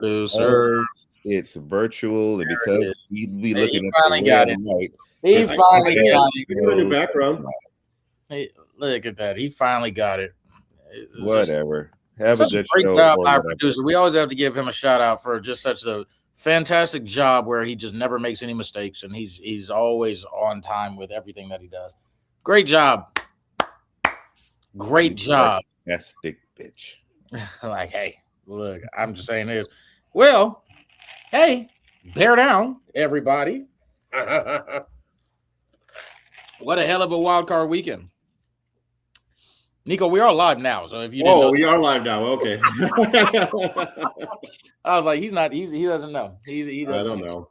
Losers. It's virtual, and because he'd be looking at finally the got red it. light, He finally got it. Look at the background. Hey, look at that. He finally got it. Whatever. Have a good great show. job by our producer. We always have to give him a shout out for just such a fantastic job where he just never makes any mistakes, and he's always on time with everything that he does. Great job. Great job. Fantastic bitch. Like, hey, look, I'm just saying this. Well, hey, bear down, everybody. What a hell of a wild card weekend. Nico, we are live now, so if you didn't know, we are live now. Okay. I was like, he doesn't know. He doesn't. I don't know.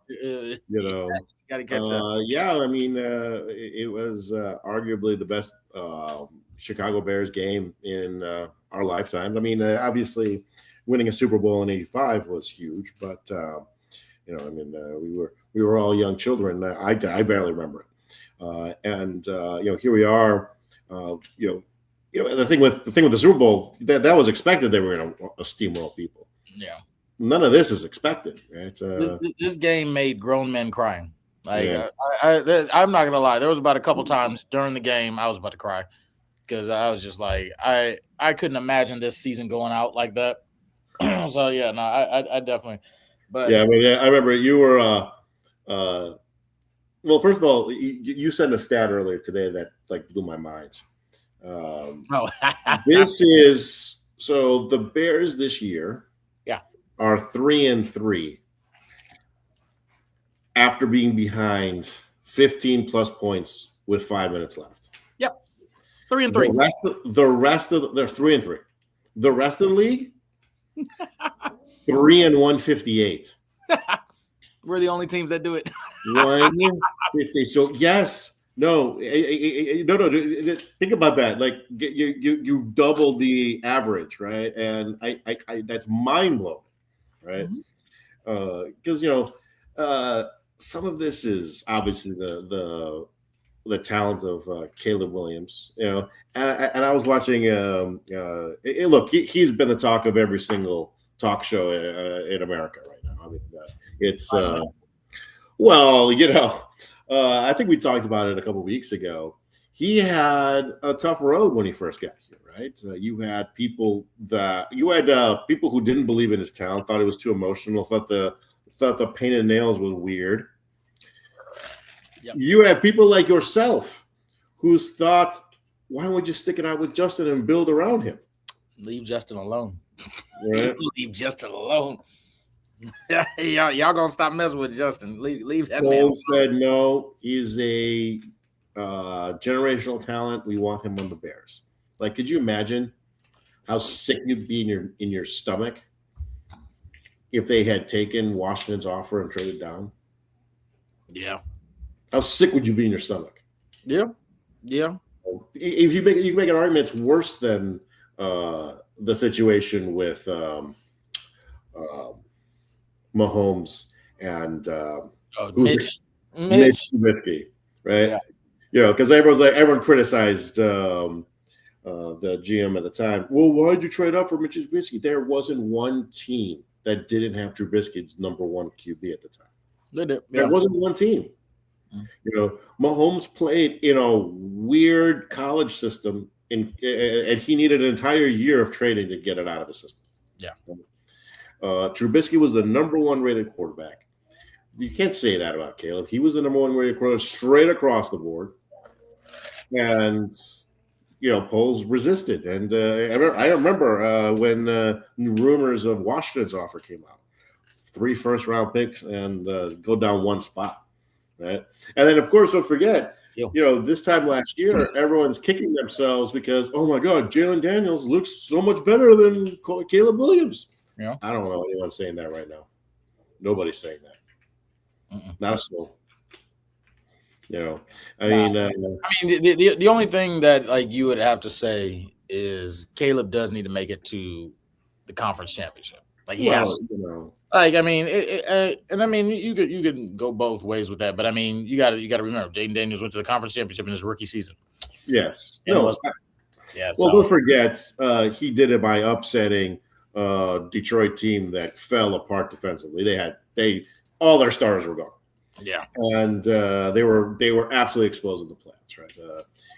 Got to catch up. Yeah, I mean, it was arguably the best Chicago Bears game in our lifetime. I mean, obviously, winning a Super Bowl in '85 was huge, but we were all young children. I barely remember it, and here we are. The thing with the Super Bowl that was expected. They were going to steamroll people. Yeah, none of this is expected. Right? This game made grown men crying. Like I'm not gonna lie, there was about a couple times during the game I was about to cry because I was just like I couldn't imagine this season going out like that. So yeah, no, I definitely. But yeah, I remember you were. Well, first of all, you sent a stat earlier today that blew my mind. This is so the Bears this year are 3-3 after being behind 15 plus points with 5 minutes left. Yep. 3-3. The rest of they're 3-3. The rest of the league 3-158. We're the only teams that do it. 150. So yes. No. Think about that. Like you double the average, right? And I that's mind blowing, right? Because some of this is obviously the talent of Caleb Williams, and I was watching. Look, he's been the talk of every single talk show in America right now. I mean, it's I think we talked about it a couple of weeks ago. He had a tough road when he first got here, right? You had people who didn't believe in his talent, thought it was too emotional, thought the painted nails was weird. Yep. You had people like yourself who thought, why don't we just stick it out with Justin and build around him? Leave Justin alone. Right? Leave Justin alone. y'all gonna stop messing with Justin. Leave that man alone. Said no. He's a generational talent. We want him on the Bears. Like, could you imagine how sick you'd be in your stomach if they had taken Washington's offer and traded down? Yeah. How sick would you be in your stomach? Yeah. If you can make an argument, it's worse than the situation with Mahomes and Mitch Trubisky, right? Yeah. Because everyone criticized the GM at the time. Well, why did you trade up for Mitch Trubisky? There wasn't one team that didn't have Trubisky's number one QB at the time. They did. There wasn't one team. Mahomes played in a weird college system, and he needed an entire year of training to get it out of the system. Yeah. Trubisky was the number one rated quarterback. You can't say that about Caleb. He was the number one rated quarterback straight across the board. And, polls resisted. And I remember when rumors of Washington's offer came out. 3 first-round picks and go down one spot. Right. And then, of course, don't forget, this time last year, everyone's kicking themselves because, oh, my God, Jalen Daniels looks so much better than Caleb Williams. Yeah. I don't know anyone saying that right now. Nobody's saying that. Not a soul. The only thing that you would have to say is Caleb does need to make it to the conference championship. You could go both ways with that, but you got to remember, Jaden Daniels went to the conference championship in his rookie season. Yes. Don't forget, he did it by upsetting Detroit team that fell apart defensively. All their stars were gone. Yeah, and they were absolutely exposed in the playoffs, right?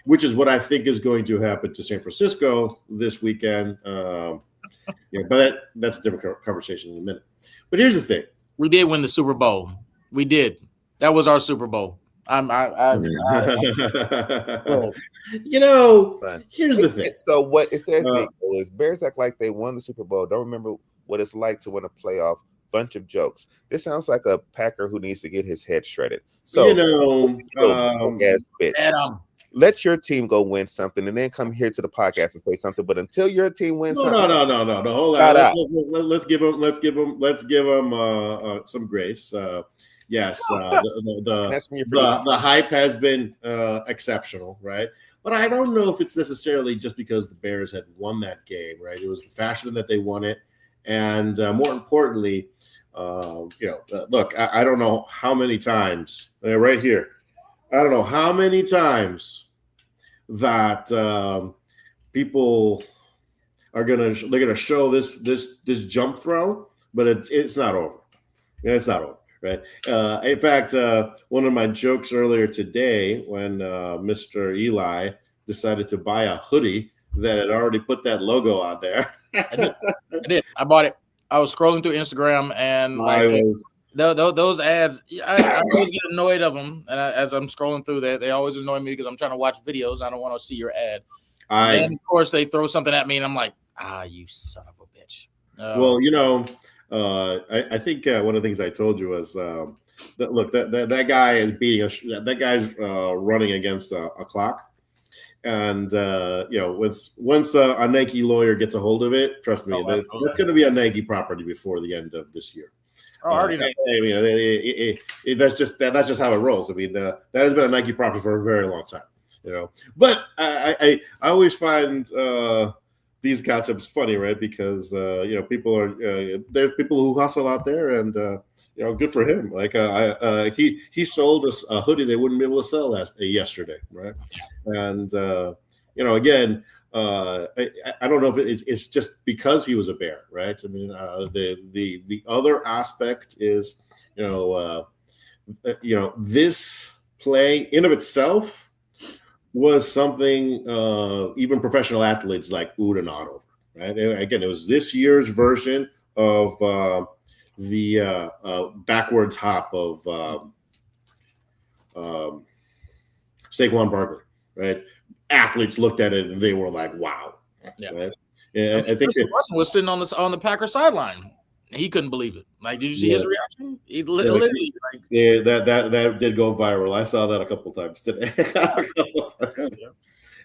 Which is what I think is going to happen to San Francisco this weekend. But that's a different conversation in a minute. But here's the thing: we did win the Super Bowl. We did. That was our Super Bowl. Here's the thing. So what it says is Bears act like they won the Super Bowl. Don't remember what it's like to win a playoff. Bunch of jokes. This sounds like a Packer who needs to get his head shredded. So bitch. Let your team go win something and then come here to the podcast and say something. But until your team wins something, no. Hold on. Let's give them some grace. Yes, the hype has been exceptional, right? But I don't know if it's necessarily just because the Bears had won that game, right? It was the fashion that they won it, and more importantly, look, I don't know how many times right here. I don't know how many times that people are they're gonna show this jump throw, but it's not over. It's not over, right? In fact, one of my jokes earlier today when Mr. Eli decided to buy a hoodie that had already put that logo out there. I did. I bought it. I was scrolling through Instagram and those ads, I always get annoyed of them. And as I'm scrolling through that, they always annoy me because I'm trying to watch videos. I don't want to see your ad. And of course, they throw something at me, and I'm like, you son of a bitch. I think one of the things I told you was that guy is beating that guy's running against a clock. And once a Nike lawyer gets a hold of it, trust me, that's going to be a Nike property before the end of this year. Already that's just how it rolls. I mean, that has been a Nike property for a very long time, But I always find these concepts funny, right? Because people are there's people who hustle out there, and good for him. Like he sold us a hoodie they wouldn't be able to sell yesterday, right? And again. I don't know if it's just because he was a Bear, right? I mean, the other aspect is, this play in of itself was something even professional athletes like would not over, right? Again, it was this year's version of the backwards hop of Saquon Barkley, right? Athletes looked at it and they were like, "Wow!" Yeah, right? Yeah. I think Russell was sitting on the Packer sideline. He couldn't believe it. Like, did you see his reaction? He literally, that did go viral. I saw that a couple times today. I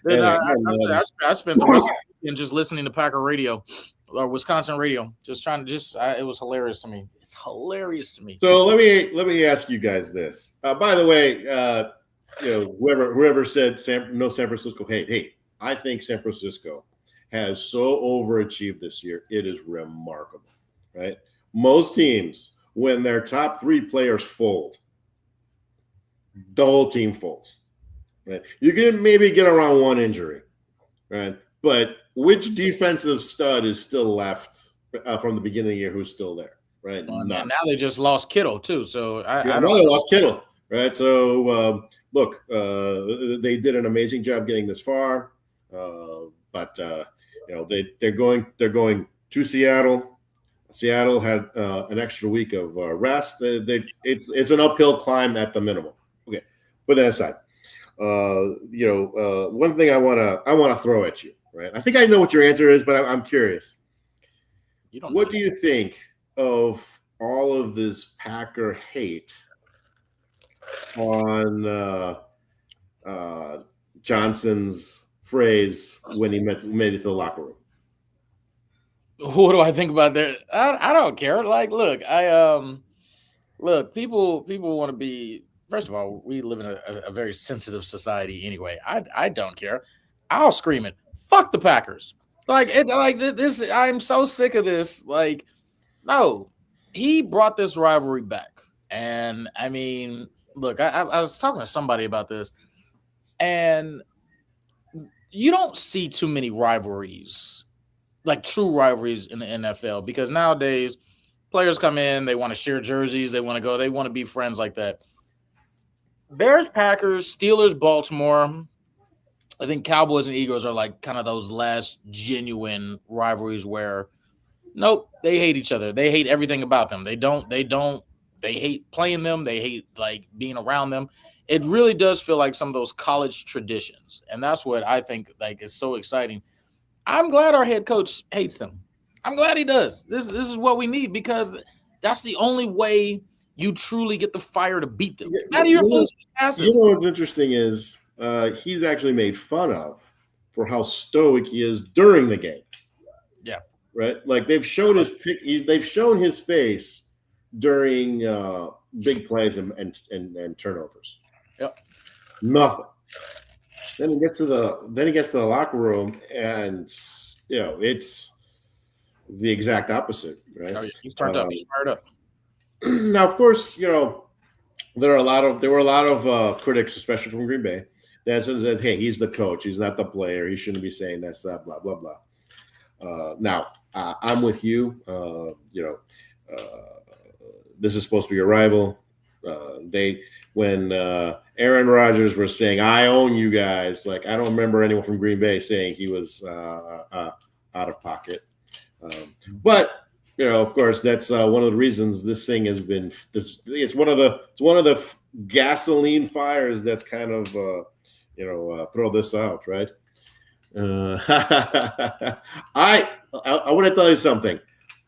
spent the rest of the weekend just listening to Packer radio or Wisconsin radio, just trying to it was hilarious to me. It's hilarious to me. So let me ask you guys this. By the way, whoever said no San Francisco hate. Hey, I think San Francisco has so overachieved this year. It is remarkable, right? Most teams, when their top three players fold, the whole team folds. Right? You can maybe get around one injury, right? But which defensive stud is still left from the beginning of the year who's still there, right? Now they just lost Kittle too. So I don't know. They lost Kittle, right? So look, they did an amazing job getting this far, but they're going to Seattle. Seattle had an extra week of rest. It's an uphill climb at the minimum. Okay, put that aside. One thing I want to throw at you, right? I think I know what your answer is, but I'm curious. What do you think of all of this Packer hate on Johnson's phrase when he made it to the locker room? What do I think about that? I don't care. Like, look, people want to be. First of all, we live in a very sensitive society anyway. I don't care. I'll scream it. Fuck the Packers. This. I'm so sick of this. Like, no, he brought this rivalry back, and I mean, look, I was talking to somebody about this, and you don't see too many rivalries. like true rivalries in the NFL, because nowadays players come in, they want to share jerseys, they want to be friends like that. Bears, Packers, Steelers, Baltimore. I think Cowboys and Eagles are like kind of those last genuine rivalries where nope, they hate each other. They hate everything about them. They hate playing them. They hate like being around them. It really does feel like some of those college traditions. And that's what I think like is so exciting. I'm glad our head coach hates them. I'm glad he does. This is what we need, because that's the only way you truly get the fire to beat them. How do you passive? You know what's interesting is he's actually made fun of for how stoic he is during the game. Yeah. Right. Like they've shown they've shown his face during big plays and turnovers. Yep. Nothing. Then he gets to the locker room, and it's the exact opposite, right? Oh, yeah. He's turned up. He's fired up. Now, of course, there were a lot of critics, especially from Green Bay, that said, "Hey, he's the coach. He's not the player. He shouldn't be saying that stuff." Blah blah blah. Now, I'm with you. This is supposed to be a rival. When Aaron Rodgers was saying, "I own you guys," like I don't remember anyone from Green Bay saying he was out of pocket. But of course, that's one of the reasons this thing has been. It's one of the gasoline fires that's kind of throw this out, right? I want to tell you something.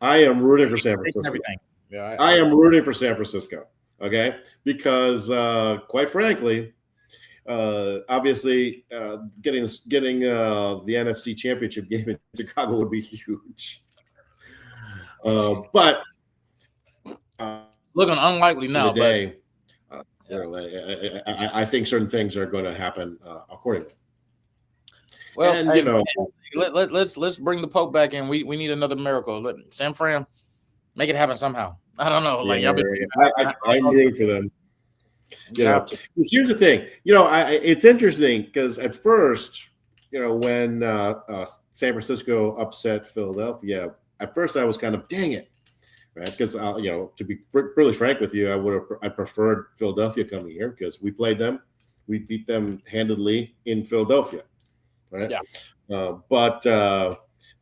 I am rooting for San Francisco. Yeah, I am rooting for San Francisco. Okay, because quite frankly, obviously, getting the NFC Championship game in Chicago would be huge. But looking unlikely now. I think certain things are going to happen accordingly. Well, and, let's bring the Pope back in. We need another miracle. Let San Fran make it happen somehow. I don't know. Like I'm rooting for them. Here's the thing. It's interesting because at first, when San Francisco upset Philadelphia, at first I was kind of dang it, right? Because to be really frank with you, I preferred Philadelphia coming here because we played them, we beat them handedly in Philadelphia, right? Yeah. But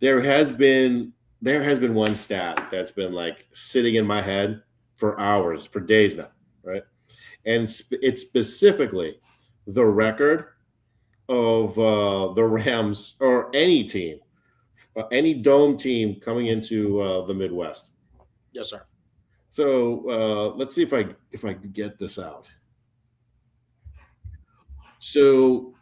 there has been one stat that's been like sitting in my head for hours, for days now, right? And it's specifically the record of the Rams or any team, any dome team coming into the Midwest. Yes, sir. So let's see if I can get this out. So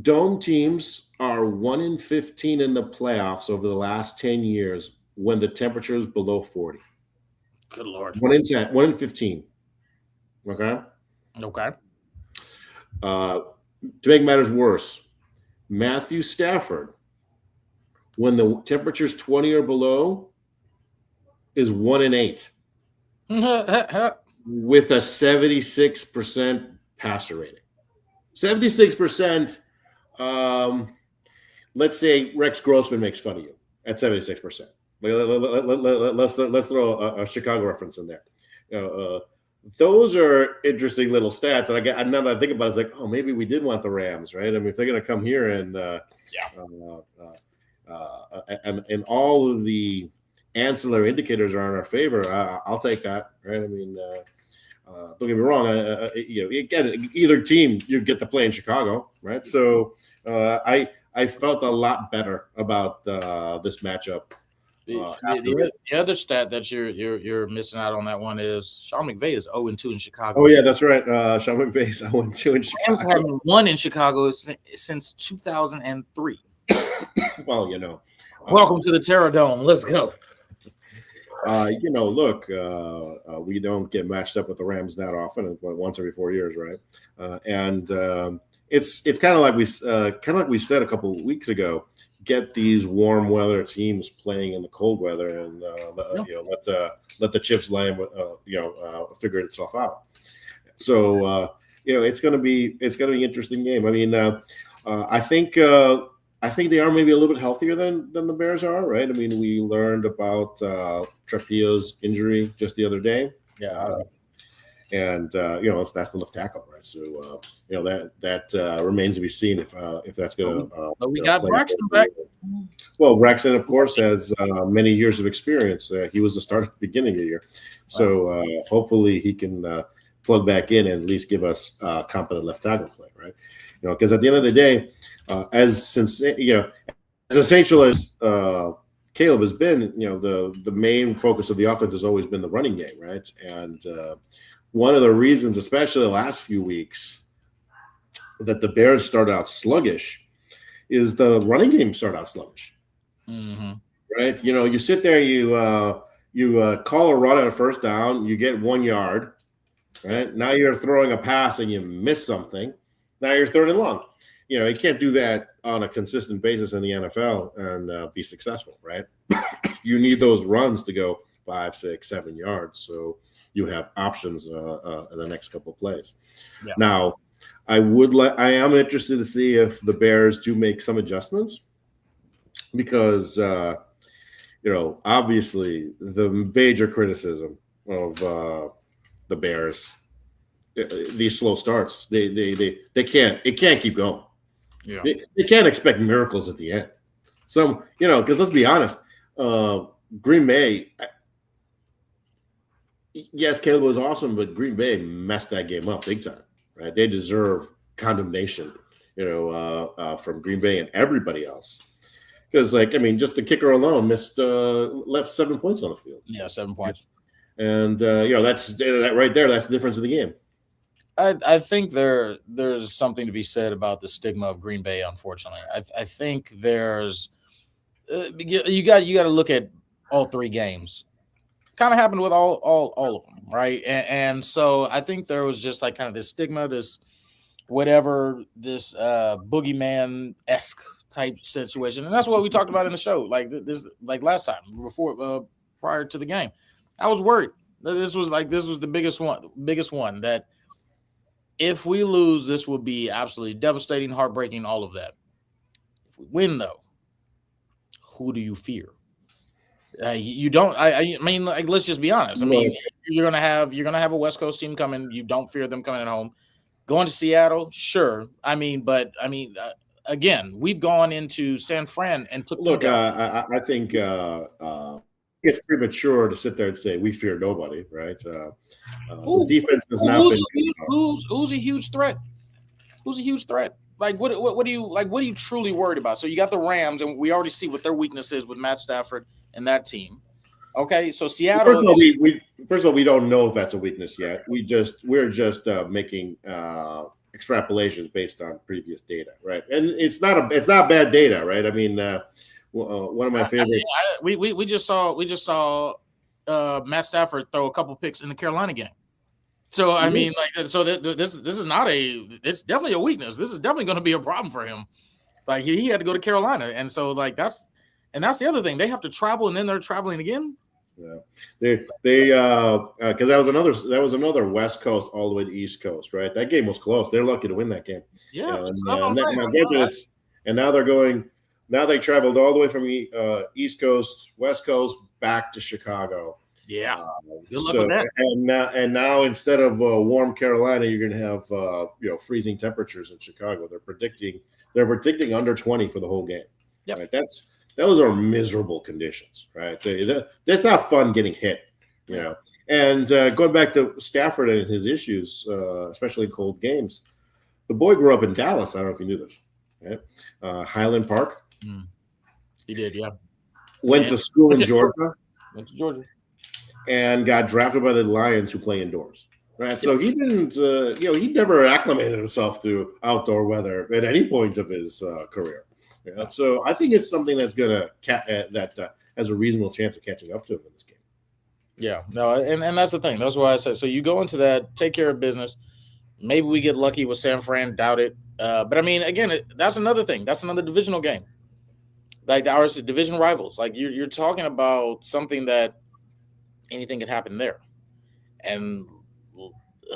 dome teams are 1-15 in the playoffs over the last 10 years when the temperature is below 40. Good Lord. 1-10, 1-15. Okay. Okay. To make matters worse, Matthew Stafford, when the temperature is 20 or below, is 1-8 with a 76% passer rating. 76%. Let's say Rex Grossman makes fun of you at 76%. Let's throw a Chicago reference in there. Those are interesting little stats. And now that I think about it, it's like, oh, maybe we did want the Rams, right? I mean, if they're going to come here and and all of the ancillary indicators are in our favor, I'll take that, right? I mean, don't get me wrong. Again, either team you get to play in Chicago, right? So I felt a lot better about this matchup. The other stat that you're missing out on that one is Sean McVay is 0-2 in Chicago. Oh yeah, that's right. Sean McVay is 0-2 in Chicago. Rams haven't won in Chicago since 2003. Well, welcome to the Terror Dome. Let's go. Look, we don't get matched up with the Rams that often, once every 4 years, right? It's kind of like we said a couple of weeks ago. Get these warm weather teams playing in the cold weather, and let the chips lay and figure itself out. So it's going to be an interesting game. I mean, I think I think they are maybe a little bit healthier than the Bears are, right? I mean, we learned about Trapio's injury just the other day. Yeah. And that's the left tackle, right? So that remains to be seen if that's going to. But we got Braxton back. Well, Braxton, of course, has many years of experience. He was the starter at the beginning of the year, so hopefully he can plug back in and at least give us competent left tackle play, right? Because at the end of the day, as essential as Caleb has been, the main focus of the offense has always been the running game, right? And one of the reasons, especially the last few weeks, that the Bears started out sluggish is the running game started out sluggish. Mm-hmm. Right? You sit there, you call a run at a first down, you get 1 yard, right? Now you're throwing a pass and you miss something. Now you're third and long. You can't do that on a consistent basis in the NFL and be successful, right? You need those runs to go 5, 6, 7 yards. So you have options in the next couple of plays. Yeah. Now, I am interested to see if the Bears do make some adjustments because, obviously the major criticism of the Bears, these slow starts, it can't keep going. Yeah. They can't expect miracles at the end. So, because let's be honest, Green Bay, yes, Caleb was awesome, but Green Bay messed that game up big time, right? They deserve condemnation, from Green Bay and everybody else. Because, just the kicker alone left 7 points on the field. Yeah, 7 points. And, that's that right there. That's the difference of the game. I think there's something to be said about the stigma of Green Bay. Unfortunately, I think there's you got to look at all three games. Kind of happened with all of them, right? And so I think there was just like kind of this stigma, this boogeyman-esque type situation, and that's what we talked about in the show, like this, like last time before prior to the game. I was worried. This was the biggest one that. If we lose, this will be absolutely devastating, heartbreaking, all of that. If we win, though, who do you fear? You don't. I mean, let's just be honest. I mean, you're gonna have a West Coast team coming. You don't fear them coming at home. Going to Seattle, sure. Again, we've gone into San Fran and took. Look, I think it's premature to sit there and say we fear nobody, right? The defense has not been. Who's a huge threat? Who's a huge threat? Like what are you truly worried about? So you got the Rams, and we already see what their weakness is with Matt Stafford and that team. Okay, so Seattle. First of all, we don't know if that's a weakness yet. We're just making extrapolations based on previous data, right? And it's not bad data, right? I mean. One of my favorites. We just saw Matt Stafford throw a couple picks in the Carolina game. So I mean, this is not it's definitely a weakness. This is definitely going to be a problem for him. Like he had to go to Carolina, and so that's the other thing. They have to travel, and then they're traveling again. Yeah, they because that was another West Coast all the way to East Coast, right? That game was close. They're lucky to win that game. Yeah, and now they're going. Now they traveled all the way from East Coast, West Coast, back to Chicago. Yeah, good luck with that. And now instead of warm Carolina, you're going to have freezing temperatures in Chicago. They're predicting under 20 for the whole game. Yeah, right? Those are miserable conditions, right? That's not fun getting hit, And going back to Stafford and his issues, especially in cold games, the boy grew up in Dallas. I don't know if you knew this. Right? Highland Park. He did, yeah. Went to school in Georgia. Went to Georgia. And got drafted by the Lions, who play indoors. Right. So he didn't, he never acclimated himself to outdoor weather at any point of his career. So I think it's something that's going to has a reasonable chance of catching up to him in this game. Yeah. No, and that's the thing. That's why I said, so you go into that, take care of business. Maybe we get lucky with San Fran, doubt it. But I mean, again, that's another thing. That's another divisional game. Like our division rivals. Like you're talking about something that anything could happen there. And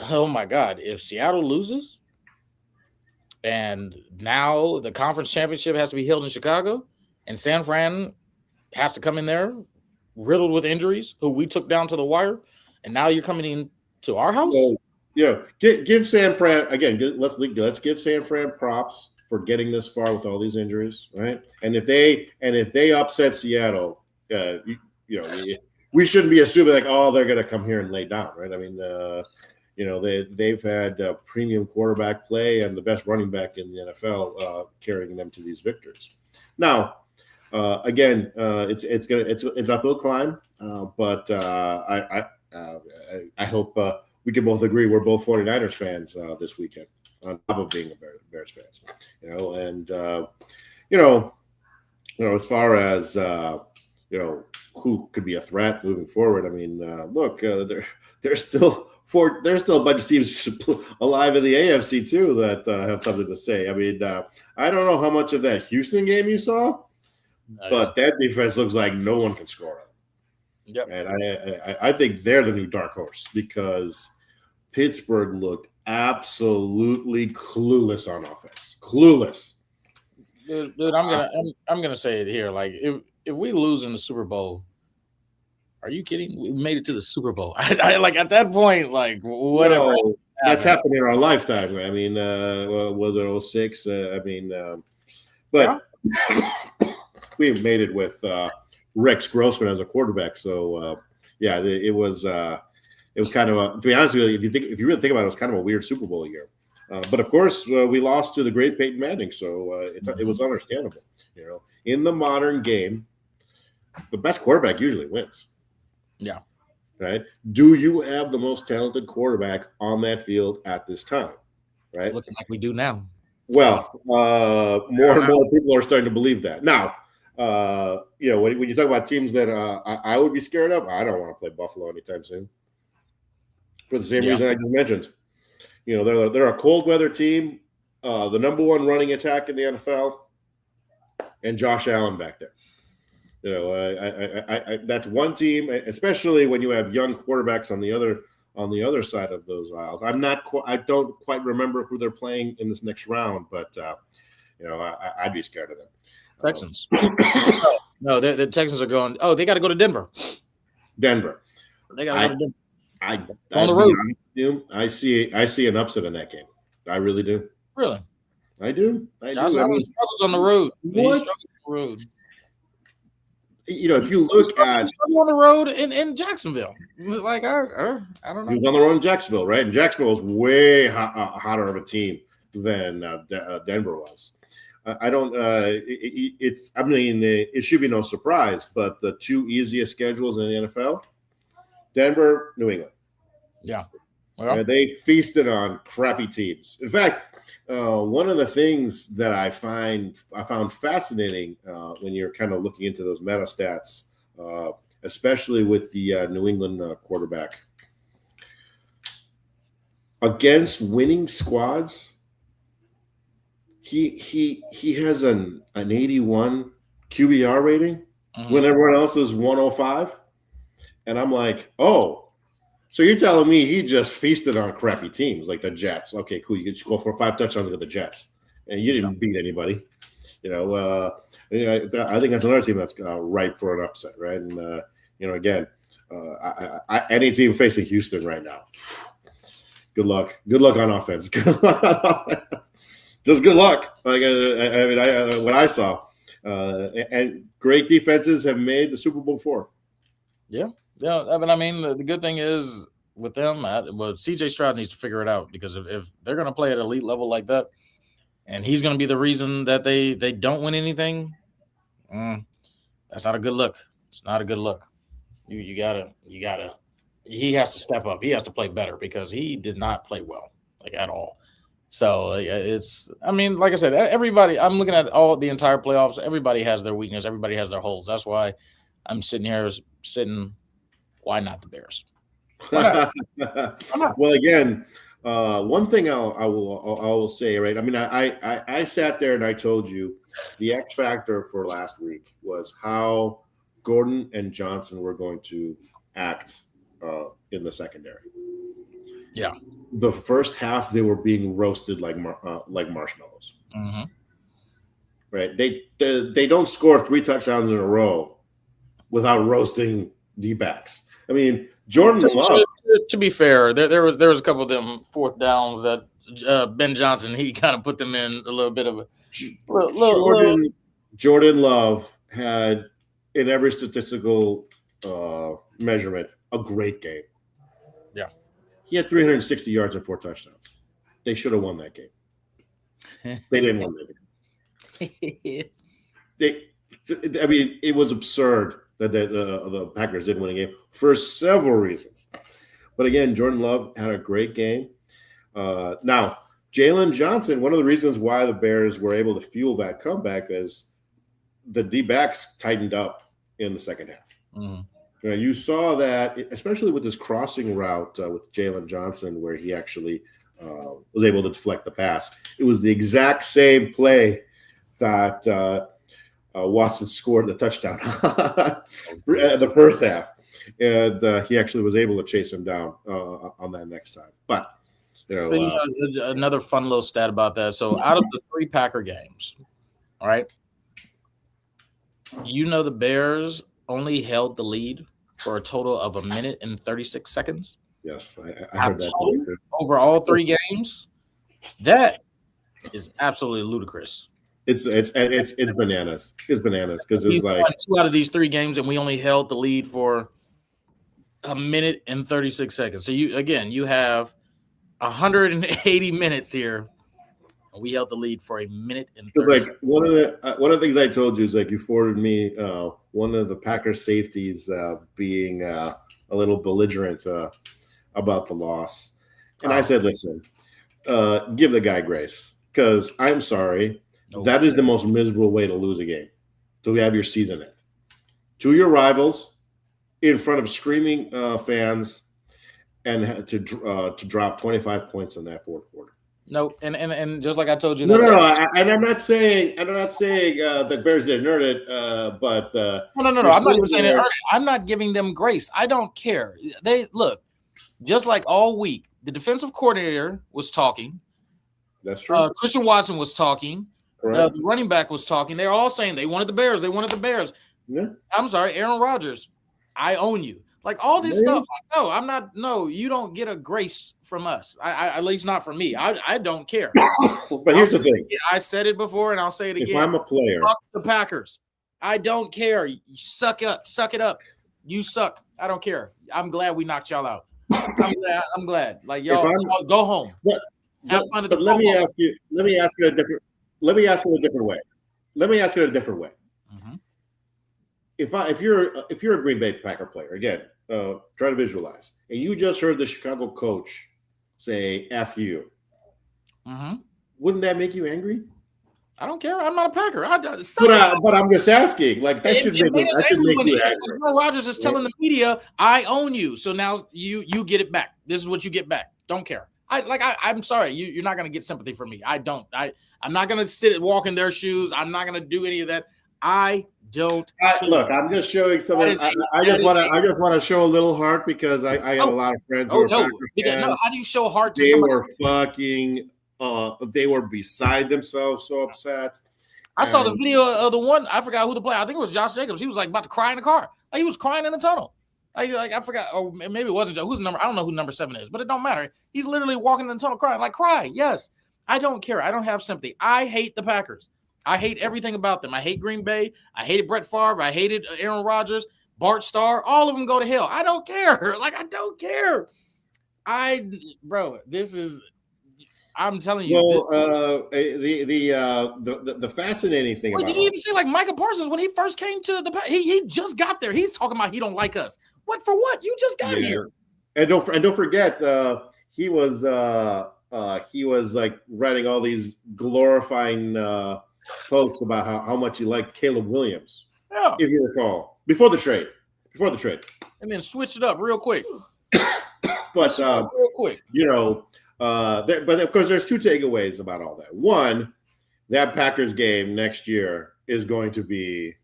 oh my God, if Seattle loses, And now the conference championship has to be held in Chicago, and San Fran has to come in there riddled with injuries, who we took down to the wire, and now you're coming in to our house. Well, give San Fran again. Let's give San Fran props for getting this far with all these injuries, right? And if they upset Seattle, we shouldn't be assuming like, oh, they're going to come here and lay down, right? I mean, they've had premium quarterback play and the best running back in the NFL carrying them to these victories. Now, again, it's uphill climb, but I hope we can both agree we're both 49ers fans this weekend, on top of being Bears fans. As far as who could be a threat moving forward. I mean, look, there's still a bunch of teams alive in the AFC too that have something to say. I mean, I don't know how much of that Houston game you saw, but that defense looks like no one can score on. Yep. And I think they're the new dark horse because Pittsburgh looked absolutely clueless on offense. Clueless. Dude, I'm gonna say it here. Like, if we lose in the Super Bowl, are you kidding? We made it to the Super Bowl. I like at that point, like whatever. No, that's happened in our lifetime. I mean, was it 06? But we made it with Rex Grossman as a quarterback. So it was kind of to be honest with you, if you really think about it, it was kind of a weird Super Bowl year. But of course, we lost to the great Peyton Manning, so it was understandable. In the modern game, the best quarterback usually wins. Yeah. Right. Do you have the most talented quarterback on that field at this time? Right. It's looking like we do now. Well, more and more people are starting to believe that now. When you talk about teams that I would be scared of, I don't want to play Buffalo anytime soon. For the same reason I just mentioned. They're a cold weather team, the number one running attack in the NFL, and Josh Allen back there. That's one team, especially when you have young quarterbacks on the other side of those aisles. I don't quite remember who they're playing in this next round, but I'd be scared of them. Texans. No, the Texans are going. Oh, they got to go to Denver. They got to go to Denver. On the road. I see an upset in that game. I really do. Really? I do. Josh Allen struggles on the road. What? If you look at on the road in Jacksonville, like I don't know. He was on the road in Jacksonville, right? And Jacksonville is way hotter of a team than Denver was. It should be no surprise, but the two easiest schedules in the NFL: Denver, New England. Yeah, they feasted on crappy teams. In fact, one of the things that I found fascinating when you're kind of looking into those meta stats, especially with the New England quarterback, against winning squads, he has an 81 QBR rating when everyone else is 105, and I'm like, oh. So you're telling me he just feasted on crappy teams like the Jets? Okay, cool. You could just go for 5 touchdowns with the Jets, and you didn't beat anybody. I think that's another team that's ripe for an upset, right? And again, any team facing Houston right now, good luck. Good luck on offense. Good luck on offense. Just good luck. Like what I saw, and great defenses have made the Super Bowl before. Yeah. Yeah, but I mean, the good thing is with them, CJ Stroud needs to figure it out because if they're going to play at elite level like that, and he's going to be the reason that they don't win anything, that's not a good look. It's not a good look. You gotta. He has to step up. He has to play better because he did not play well, like at all. So it's. I mean, like I said, everybody. I'm looking at the entire playoffs. Everybody has their weakness. Everybody has their holes. That's why I'm sitting here. Why not the Bears? Why not? Well, again, one thing I will say, right? I mean, I sat there and I told you the X factor for last week was how Gordon and Johnson were going to act in the secondary. Yeah. the first half they were being roasted like marshmallows. Mm-hmm. Right? They don't score 3 touchdowns in a row without roasting D-backs. I mean, Jordan Love. To be fair, there was a couple of them fourth downs that Ben Johnson, he kind of put them in a little bit of a Jordan Love had in every statistical measurement a great game. Yeah, he had 360 yards and 4 touchdowns. They should have won that game. They didn't win that game. I mean, it was absurd that the Packers didn't win a game for several reasons. But again, Jordan Love had a great game. Now, Jalen Johnson, one of the reasons why the Bears were able to fuel that comeback is the D-backs tightened up in the second half. Mm-hmm. You saw that, especially with this crossing route with Jalen Johnson, where he actually was able to deflect the pass. It was the exact same play that Watson scored the touchdown in the first half. And he actually was able to chase him down on that next time. But, another fun little stat about that. So out of the 3 Packer games, all right, the Bears only held the lead for a total of 1 minute and 36 seconds. Yes, I heard that. Over all 3 games, that is absolutely ludicrous. It's bananas. It's bananas because it's like 2 out of these 3 games, and we only held the lead for 1 minute and 36 seconds. So you have 180 minutes here. We held the lead for 1 minute and 30 seconds. Like one of the things I told you is like you forwarded me one of the Packers safeties being a little belligerent about the loss, and I said, listen, give the guy grace because I'm sorry, that is the most miserable way to lose a game, to have your season end to your rivals in front of screaming fans and to drop 25 points in that fourth quarter. No, and just like I told you, no. And I'm not saying that Bears didn't earn it, but no. I'm not even saying they earned it. I'm not giving them grace. I don't care. They look just like all week. The defensive coordinator was talking. That's true. Christian Watson was talking. The running back was talking. They're all saying they wanted the Bears. They wanted the Bears. Yeah. I'm sorry, Aaron Rodgers. I own you. Like all this stuff. No, I'm not. No, you don't get a grace from us. I at least not from me. I don't care. But here's the thing. I said it before, and I'll say it again. If I'm a player, fuck the Packers. I don't care. You suck it up. You suck. I don't care. I'm glad we knocked y'all out. I'm glad. Like y'all go home. Have fun. But let me ask you a different way. Mm-hmm. If you're a Green Bay Packer player, again, try to visualize, and you just heard the Chicago coach say "F you," wouldn't that make you angry? I don't care. I'm not a Packer. But I'm just asking. Like that should make you angry. Aaron Rodgers is telling the media, "I own you." So now you get it back. This is what you get back. Don't care. I'm sorry. You're not going to get sympathy from me. I don't. I'm not going to walk in their shoes. I'm not going to do any of that. I don't look. I'm just showing something. I just want to show a little heart because I have a lot of friends who are Packers fans. No, how do you show heart to somebody? They were beside themselves, so upset. I saw the video of the one. I forgot who the player. I think it was Josh Jacobs. He was like about to cry in the car. Like he was crying in the tunnel. I forgot. Or maybe it wasn't Joe. Who's number? I don't know who number 7 is, but it don't matter. He's literally walking in the tunnel crying. Like cry. Yes. I don't care. I don't have sympathy. I hate the Packers. I hate everything about them. I hate Green Bay. I hated Brett Favre. I hated Aaron Rodgers, Bart Starr. All of them go to hell. I don't care. Like, I don't care. This is, I'm telling you. Well, the fascinating thing about did you even see like Micah Parsons when he first came to he just got there. He's talking about he don't like us. What for what? You just got here. And don't forget, he was like writing all these glorifying posts about how much he liked Caleb Williams. Yeah. If you recall. Before the trade. And then switched it up real quick. But real quick. But of course there's 2 takeaways about all that. One, that Packers game next year is going to be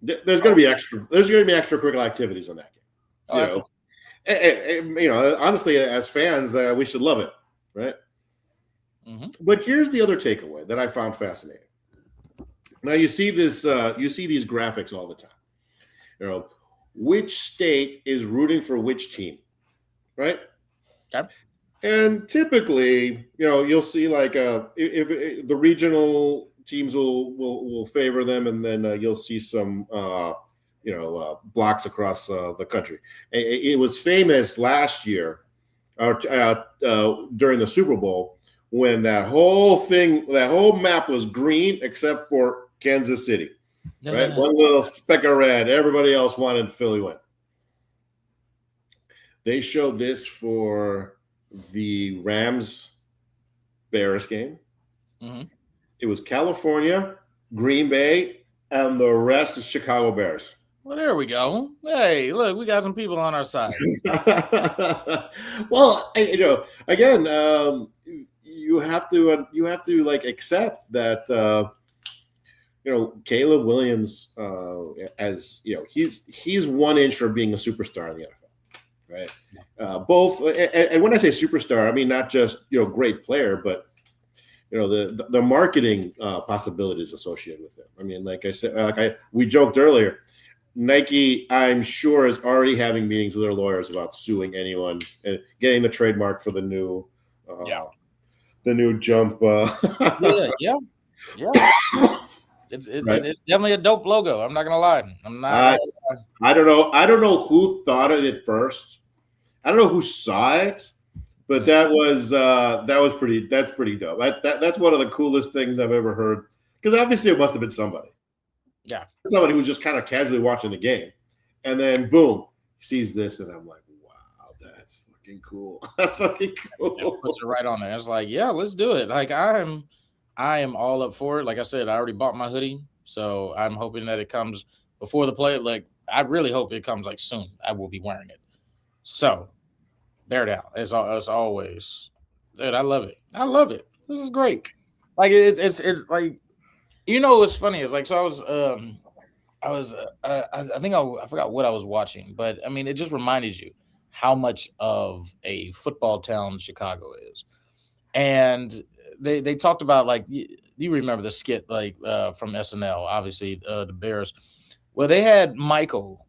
there's going to be extracurricular activities on that game. Honestly, as fans, we should love it. right? Mm-hmm. But here's the other takeaway that I found fascinating. Now you see this, you see these graphics all the time. You know, which state is rooting for which team, right? Okay. And typically, you know, you'll see like if the regional teams will favor them, and then you'll see some blocks across the country. It was famous last year, during the Super Bowl, when that whole map was green except for Kansas City, right? One little speck of red. Everybody else wanted Philly win. They showed this for the Rams-Bears game. Mm-hmm. It was California, Green Bay, and the rest is Chicago Bears. Well, there we go. Hey, look, we got some people on our side. Well, you know, again, you have to like accept that you know, Caleb Williams, as you know, he's 1 inch from being a superstar in the NFL, right? Both, and when I say superstar, I mean not just, you know, great player, but you know, the marketing possibilities associated with him. I mean, like I said, we joked earlier, Nike, I'm sure, is already having meetings with their lawyers about suing anyone and getting the trademark for the new jump. Yeah. It's definitely a dope logo. I'm not gonna lie. I don't know who thought of it first. I don't know who saw it, but that's pretty dope. That's one of the coolest things I've ever heard, because obviously it must have been somebody. Yeah, somebody who was just kind of casually watching the game, and then boom, sees this, and I'm like, wow, that's fucking cool. That's fucking cool. It puts it right on there. It's like, yeah, let's do it. Like I am all up for it. Like I said, I already bought my hoodie, so I'm hoping that it comes before the play. Like I really hope it comes like soon. I will be wearing it. So bear down as always, dude. I love it. This is great. Like it's like, you know, what's funny is like, so I forgot what I was watching, but I mean, it just reminded you how much of a football town Chicago is. And they talked about, like, you remember the skit, like, from SNL, obviously, the Bears. Well, they had Michael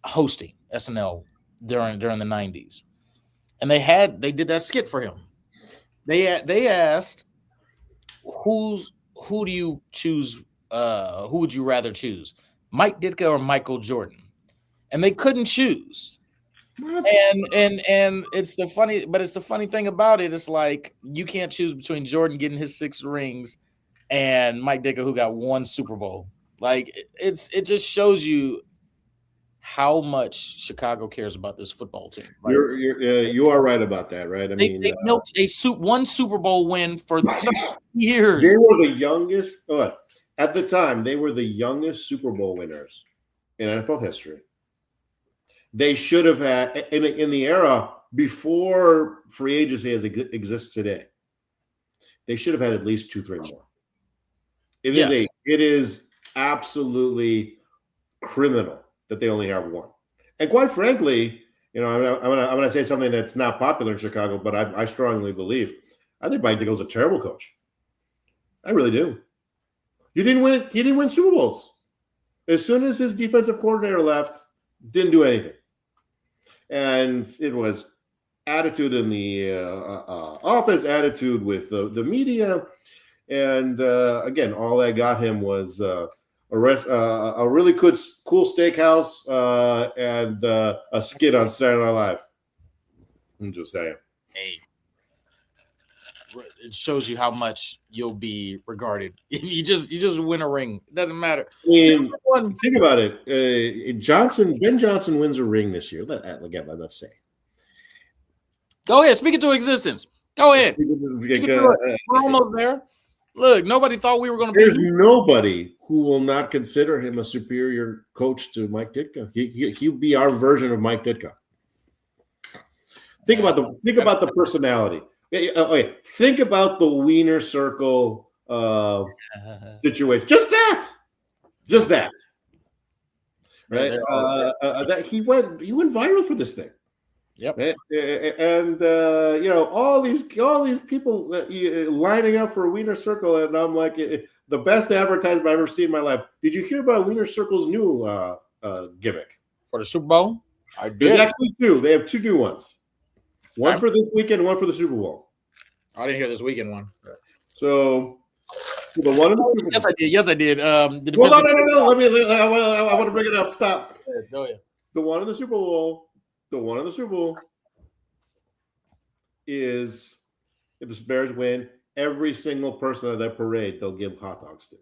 hosting SNL during the 90s. And they did that skit for him. They asked, who do you choose? Who would you rather choose, Mike Ditka or Michael Jordan? And they couldn't choose. What? And it's the funny thing about it. It's like, you can't choose between Jordan getting his 6 rings and Mike Ditka, who got 1 Super Bowl. Like, it just shows you how much Chicago cares about this football team. Right? You are right about that, right? I mean, they milked 1 Super Bowl win for 30 years. They were the youngest. At the time, they were the youngest Super Bowl winners in NFL history. They should have had, in the era before free agency as it exists today, they should have had at least 2-3 more. It is absolutely criminal that they only have 1. And quite frankly, you know, I'm gonna say something that's not popular in Chicago, but I strongly believe, I think Mike Dickle's a terrible coach. I really do. He didn't win Super Bowls. As soon as his defensive coordinator left, didn't do anything. And it was attitude in the office, attitude with the media, and again, all that got him was a really cool steakhouse and a skit on Saturday Night Live. I'm just saying. Hey, it shows you how much you'll be regarded if you just win a ring. It doesn't matter. I mean, think about it. Ben Johnson wins a ring this year. Let's say. Go ahead, speak it to existence. Go ahead. We're almost there. Look, nobody thought we were going to. There's nobody who will not consider him a superior coach to Mike Ditka. He'll be our version of Mike Ditka. Think about the personality. Okay, think about the Wiener Circle situation. Just that. Right? That he went viral for this thing. Yep. And all these people lining up for a Wiener Circle, and I'm like, the best advertisement I've ever seen in my life. Did you hear about Wiener Circle's new gimmick For the Super Bowl? I did. There's actually two. They have two new ones. One for this weekend, one for the Super Bowl. I didn't hear this weekend one. So the one in the Super Bowl. Yes, I did. Yes, I did. No. I want to bring it up. Stop. Go ahead. The one in the Super Bowl. Is if the Bears win, every single person at that parade they'll give hot dogs to.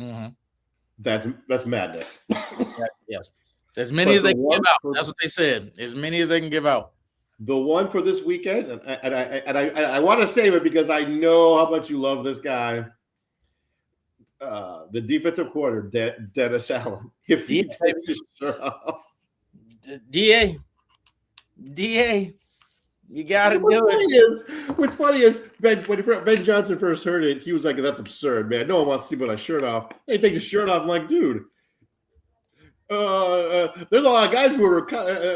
Mm-hmm. That's madness. Yes, as many as they can give out. That's what they said. As many as they can give out. The one for this weekend, and I want to save it because I know how much you love this guy. The defensive coordinator, Dennis Allen. If he takes his shirt off, DA, you got to do it. What's funny is when Ben Johnson first heard it, he was like, "That's absurd, man. No one wants to see my shirt off." And he takes his shirt off. I'm like, dude. There's a lot of guys who are.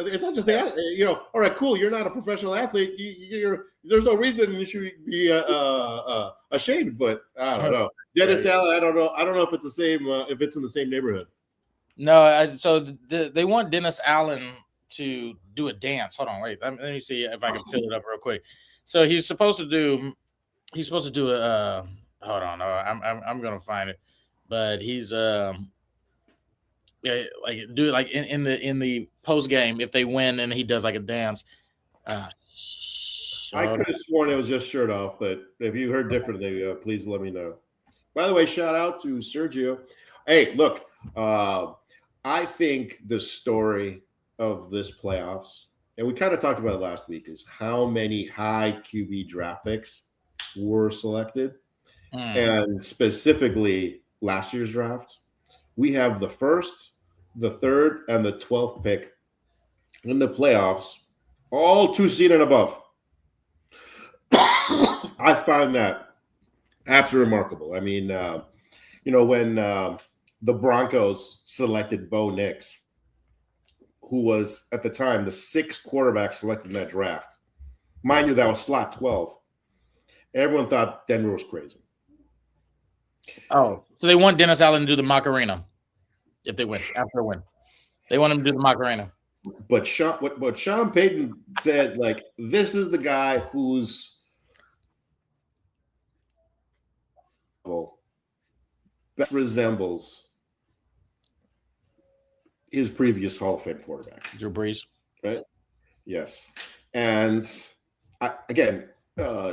It's not just the all right, cool. You're not a professional athlete. There's no reason you should be ashamed. But I don't know. Dennis Allen. I don't know. I don't know if it's the same. If it's in the same neighborhood. No. They want Dennis Allen to do a dance. Hold on, wait. Let me see if I can pull it up real quick. So he's supposed to do a. Hold on. I'm gonna find it, but he's Yeah, like do it like in the post game if they win and he does like a dance. I could have sworn it was just shirt off, but if you heard differently, please let me know. By the way, shout out to Sergio. Hey, look, I think the story of this playoffs, and we kind of talked about it last week, is how many high QB draft picks were selected, and specifically last year's draft. We have the first, the third, and the 12th pick in the playoffs, all 2 seed and above. I find that absolutely remarkable. I mean, when the Broncos selected Bo Nix, who was at the time the 6th quarterback selected in that draft, mind you, that was slot 12. Everyone thought Denver was crazy. Oh, so they want Dennis Allen to do the Macarena if they win, after a win. They want him to do the Macarena. But what Sean Payton said, like, this is the guy who's best resembles his previous Hall of Fame quarterback. Drew Brees. Right? Yes. And again,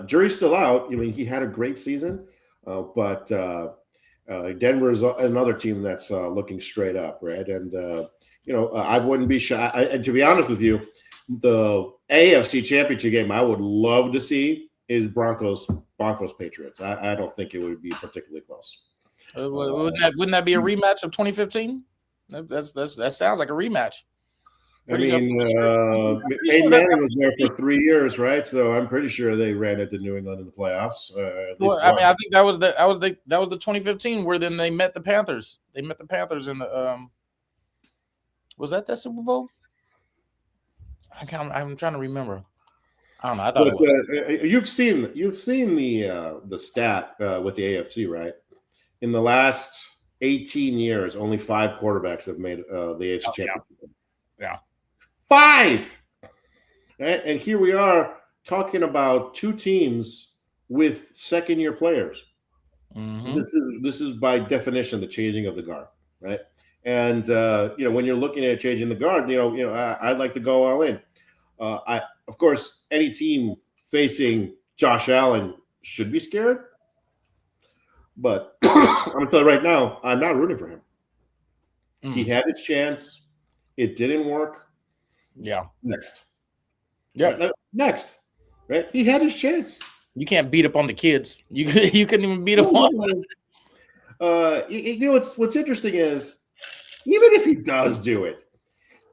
jury's still out. I mean, he had a great season, but Denver is another team that's looking straight up, right? And I wouldn't be shy. And to be honest with you, the AFC Championship game I would love to see is Broncos Patriots. I don't think it would be particularly close. Wouldn't that be a rematch of 2015? That sounds like a rematch. I mean, Peyton Manning was there for 3 years, right? So I'm pretty sure they ran into New England in the playoffs. I think that was the 2015 where then they met the Panthers. They met the Panthers in the was that Super Bowl? I'm trying to remember. I don't know. I thought you've seen the stat with the AFC, right? In the last 18 years, only 5 quarterbacks have made the AFC championship. Yeah. 5. Right? And here we are talking about 2 teams with second-year players. Mm-hmm. This is by definition the changing of the guard, right? And when you're looking at changing the guard, I'd like to go all in. Of course, any team facing Josh Allen should be scared. But I'm going to tell you right now, I'm not rooting for him. He had his chance. It didn't work. Yeah. Next. Yeah. Right? Next. Right? He had his chance. You can't beat up on the kids. You couldn't even beat up on them. What's interesting is, even if he does do it,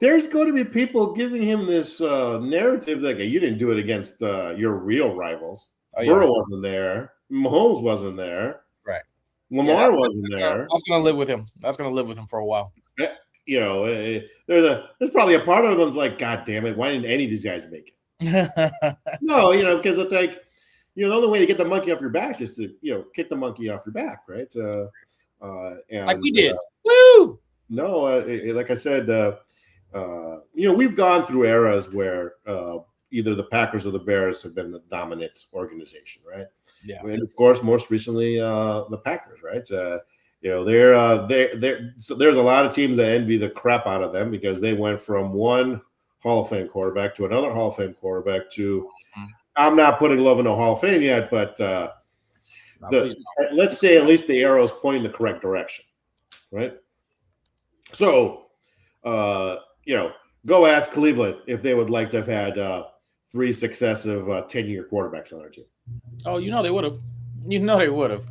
there's going to be people giving him this narrative like, you didn't do it against your real rivals. Burrow wasn't there. Mahomes wasn't there. Right. Lamar wasn't there. That's going to live with him. That's going to live with him for a while. there's probably a part of them's like, God damn it, why didn't any of these guys make it? No, because it's like, the only way to get the monkey off your back is to, kick the monkey off your back, right? And like we did. Woo! No, like I said, we've gone through eras where either the Packers or the Bears have been the dominant organization, right? Yeah. And of course, most recently, the Packers, right? So there's a lot of teams that envy the crap out of them because they went from one Hall of Fame quarterback to another Hall of Fame quarterback to, I'm not putting Love in the Hall of Fame yet, but let's say at least the arrow's pointing the correct direction, right? So, go ask Cleveland if they would like to have had 3 successive 10-year quarterbacks on their team. Oh, they would have. They would have.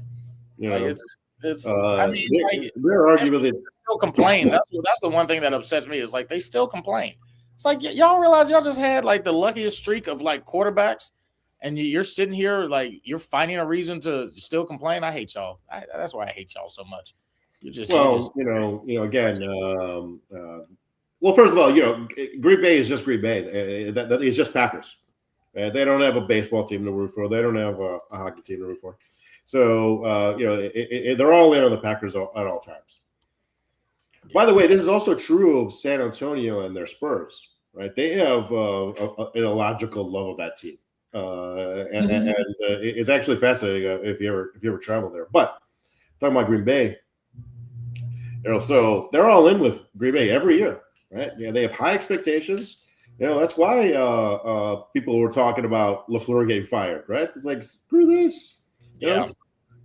It's. I mean, they're arguably they still complain. That's the one thing that upsets me is like they still complain. It's like y'all realize y'all just had like the luckiest streak of like quarterbacks, and you're sitting here like you're finding a reason to still complain. I hate y'all. That's why I hate y'all so much. Again. Well, first of all, Green Bay is just Green Bay. That is just Packers. They don't have a baseball team to root for. They don't have a hockey team to root for. So, they're all in on the Packers at all times. By the way, this is also true of San Antonio and their Spurs, right? They have an illogical love of that team. And it's actually fascinating if you ever travel there. But talking about Green Bay, so they're all in with Green Bay every year, right? Yeah, they have high expectations. That's why people were talking about LaFleur getting fired, right? It's like, screw this. Yeah.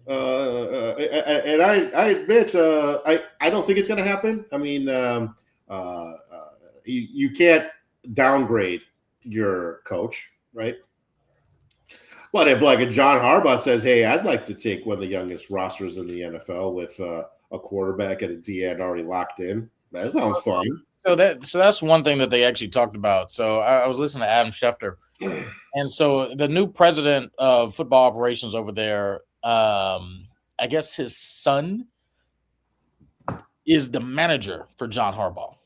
And I admit, I don't think it's going to happen. I mean, you can't downgrade your coach, right? But if like a John Harbaugh says, hey, I'd like to take one of the youngest rosters in the NFL with a quarterback and a DN already locked in, that sounds fun. So that's one thing that they actually talked about. So I was listening to Adam Schefter, and so the new president of football operations over there, I guess his son is the manager for John Harbaugh.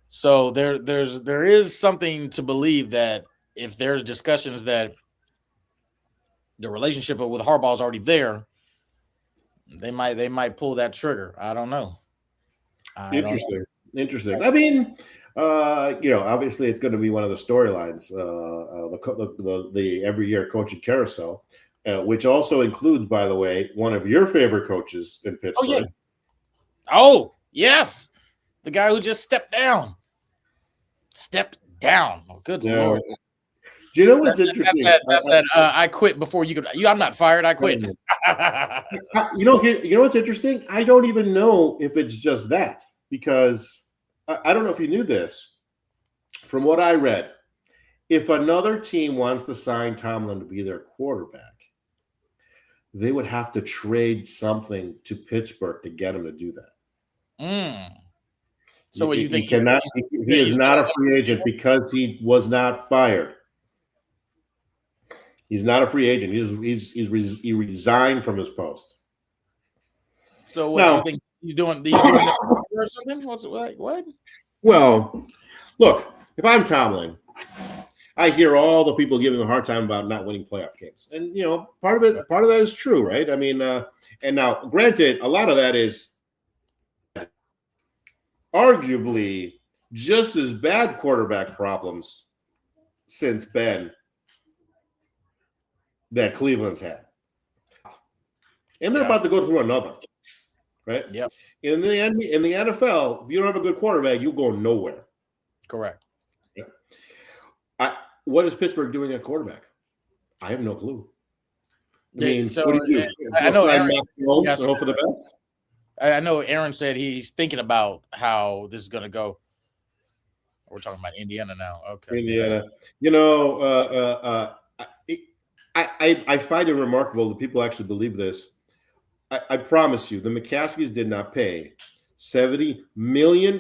So there is something to believe that if there's discussions that the relationship with Harbaugh is already there, they might pull that trigger. I don't know. Interesting. I mean, obviously it's going to be one of the storylines, the every year coaching carousel, which also includes, by the way, one of your favorite coaches in Pittsburgh. Oh, yeah. Oh, yes. The guy who just stepped down. Oh, good Lord. Do you know what's interesting? That's that. I quit before you could. I'm not fired. I quit. You know what's interesting? I don't even know if it's just that, because I don't know if you knew this. From what I read, if another team wants to sign Tomlin to be their quarterback, they would have to trade something to Pittsburgh to get him to do that. So what you think? He is not a free agent because he was not fired. He's not a free agent. He resigned from his post. So what do you think he's doing? He's doing that or something? What? Well, look, if I'm Tomlin, I hear all the people giving a hard time about not winning playoff games, and part of that is true, right? I mean, and now, granted, a lot of that is arguably just as bad quarterback problems since Ben that Cleveland's had, and they're about to go through another, right? Yep. In the NFL, if you don't have a good quarterback, you go nowhere. Correct. Yeah. What is Pittsburgh doing at quarterback? I have no clue. I mean, so, what do you do? I know Aaron, hope for the best. I know Aaron said he's thinking about how this is going to go. We're talking about Indiana now. Okay. Indiana. I find it remarkable that people actually believe this. I promise you, the McCaskies did not pay $70 million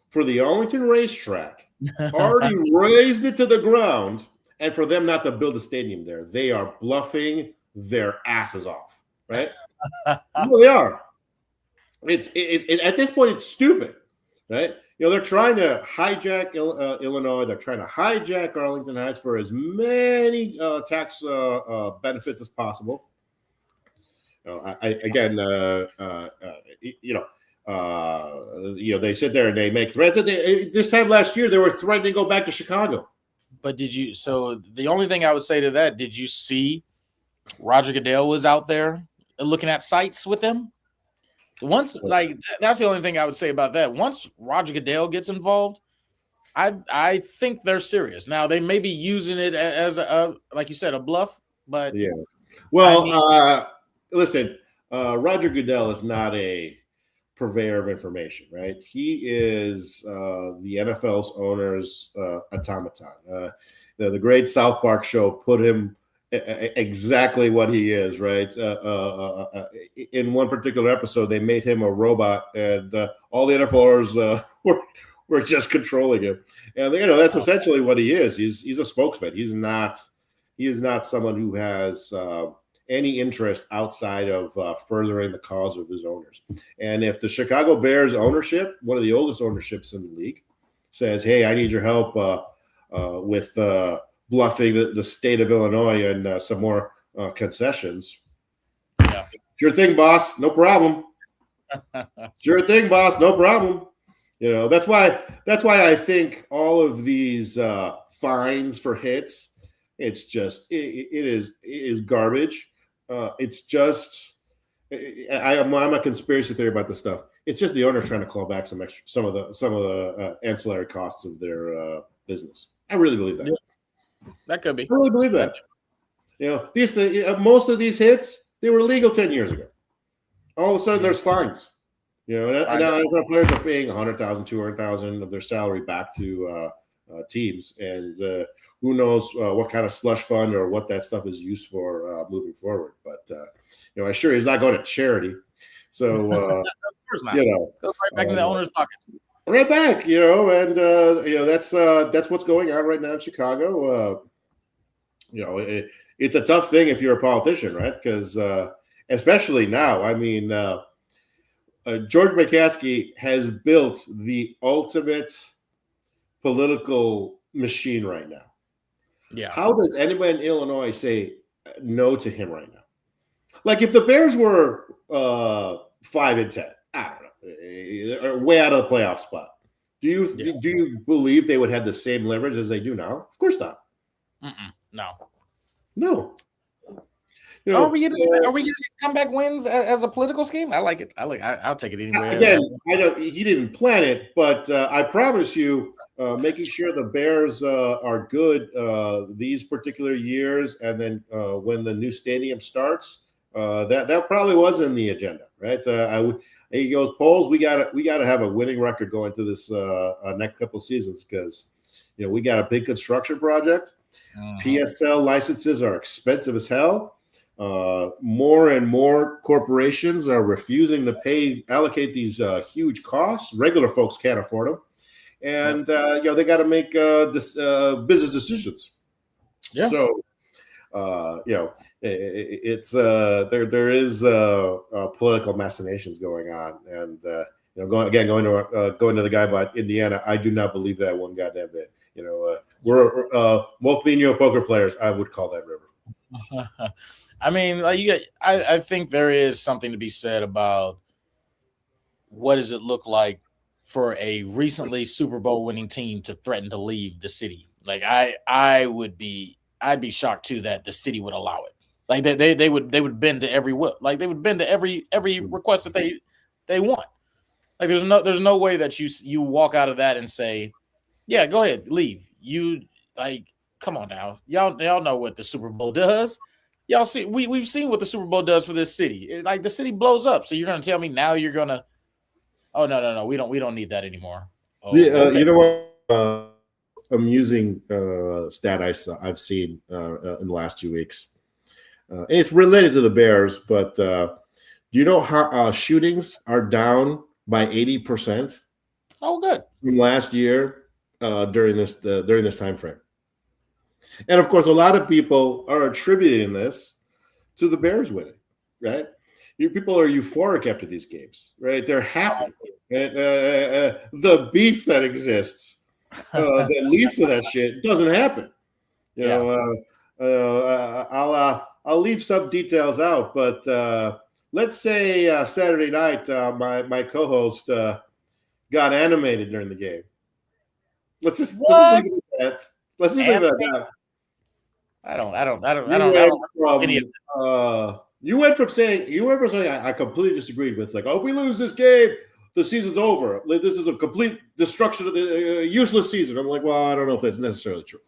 for the Arlington racetrack, already raised it to the ground, and for them not to build a stadium there. They are bluffing their asses off, right? No, they are. It's at this point, it's stupid. right? They're trying to hijack Illinois. They're trying to hijack Arlington Heights for as many tax benefits as possible. They sit there and they make threats. This time last year, they were threatening to go back to Chicago. But so the only thing I would say to that, did you see Roger Goodell was out there looking at sites with them? That's the only thing I would say about that. Once Roger Goodell gets involved, I think they're serious. Now they may be using it as like you said, a bluff, but yeah. Well, listen, Roger Goodell is not a purveyor of information, right? He is the NFL's owner's automaton. The great South Park show put him exactly what he is, right? In one particular episode, they made him a robot, and all the NFLers were just controlling him. And that's essentially what he is. He's a spokesman. He is not someone who has any interest outside of furthering the cause of his owners. And if the Chicago Bears ownership, one of the oldest ownerships in the league, says, "Hey, I need your help with bluffing the state of Illinois and some more concessions," yeah, sure thing, boss, no problem. Sure thing, boss, no problem. That's why I think all of these fines for hits, it's just it is garbage. It's just I'm a conspiracy theory about this stuff. It's just the owner trying to claw back some of the ancillary costs of their business. I really believe that. Yeah. That could be. I really believe that. Most of these hits, they were legal 10 years ago. All of a sudden, there's fines. Now players are paying $100,000, $200,000 of their salary back to teams, and who knows what kind of slush fund or what that stuff is used for moving forward. But I sure he's not going to charity. So of course not. Goes right back in the owner's pockets. Right back, and that's what's going on right now in Chicago. It's a tough thing if you're a politician, right? Because especially now, I mean, George McCaskey has built the ultimate political machine right now. Yeah. How does anyone in Illinois say no to him right now? Like if the Bears were 5-10, I don't know. Are way out of the playoff spot. Do you believe they would have the same leverage as they do now? Of course not. No. Are we getting comeback wins as a political scheme? I like it. I'll take it anyway. Again, he didn't plan it, but I promise you, making sure the Bears are good these particular years, and then when the new stadium starts, that probably was in the agenda, right? He goes, Poles, we got to have a winning record going through this next couple of seasons because we got a big construction project. PSL licenses are expensive as hell. More and more corporations are refusing to allocate these huge costs. Regular folks can't afford them, and they got to make business decisions. Yeah. So it's there is political machinations going on, and going to the guy about Indiana, I do not believe that one goddamn bit. We're both being poker players. I would call that river. I mean, I think there is something to be said about what does it look like for a recently Super Bowl winning team to threaten to leave the city. Like I'd be shocked too that the city would allow it. Like they would bend to every will. Like they would bend to every request that they want. Like there's no way that you walk out of that and say, yeah, go ahead, leave. You come on now. Y'all know what the Super Bowl does. Y'all see we've seen what the Super Bowl does for this city. The city blows up. So you're gonna tell me now you're gonna no, we don't need that anymore. Okay. You know what? Amusing stat I've seen in the last 2 weeks. And it's related to the Bears, but do you know how shootings are down by 80%? Oh, good. From last year during this time frame. And of course, a lot of people are attributing this to the Bears winning, right? people are euphoric after these games, right? They're happy. The beef that exists that leads to that shit doesn't happen. I'll leave some details out, but let's say Saturday night, my co-host got animated during the game. Let's just leave it at that. Let's leave it at that. I don't. You went from saying I completely disagreed with, like, oh, if we lose this game, the season's over. This is a complete destruction of the useless season. I'm like, well, I don't know if that's necessarily true.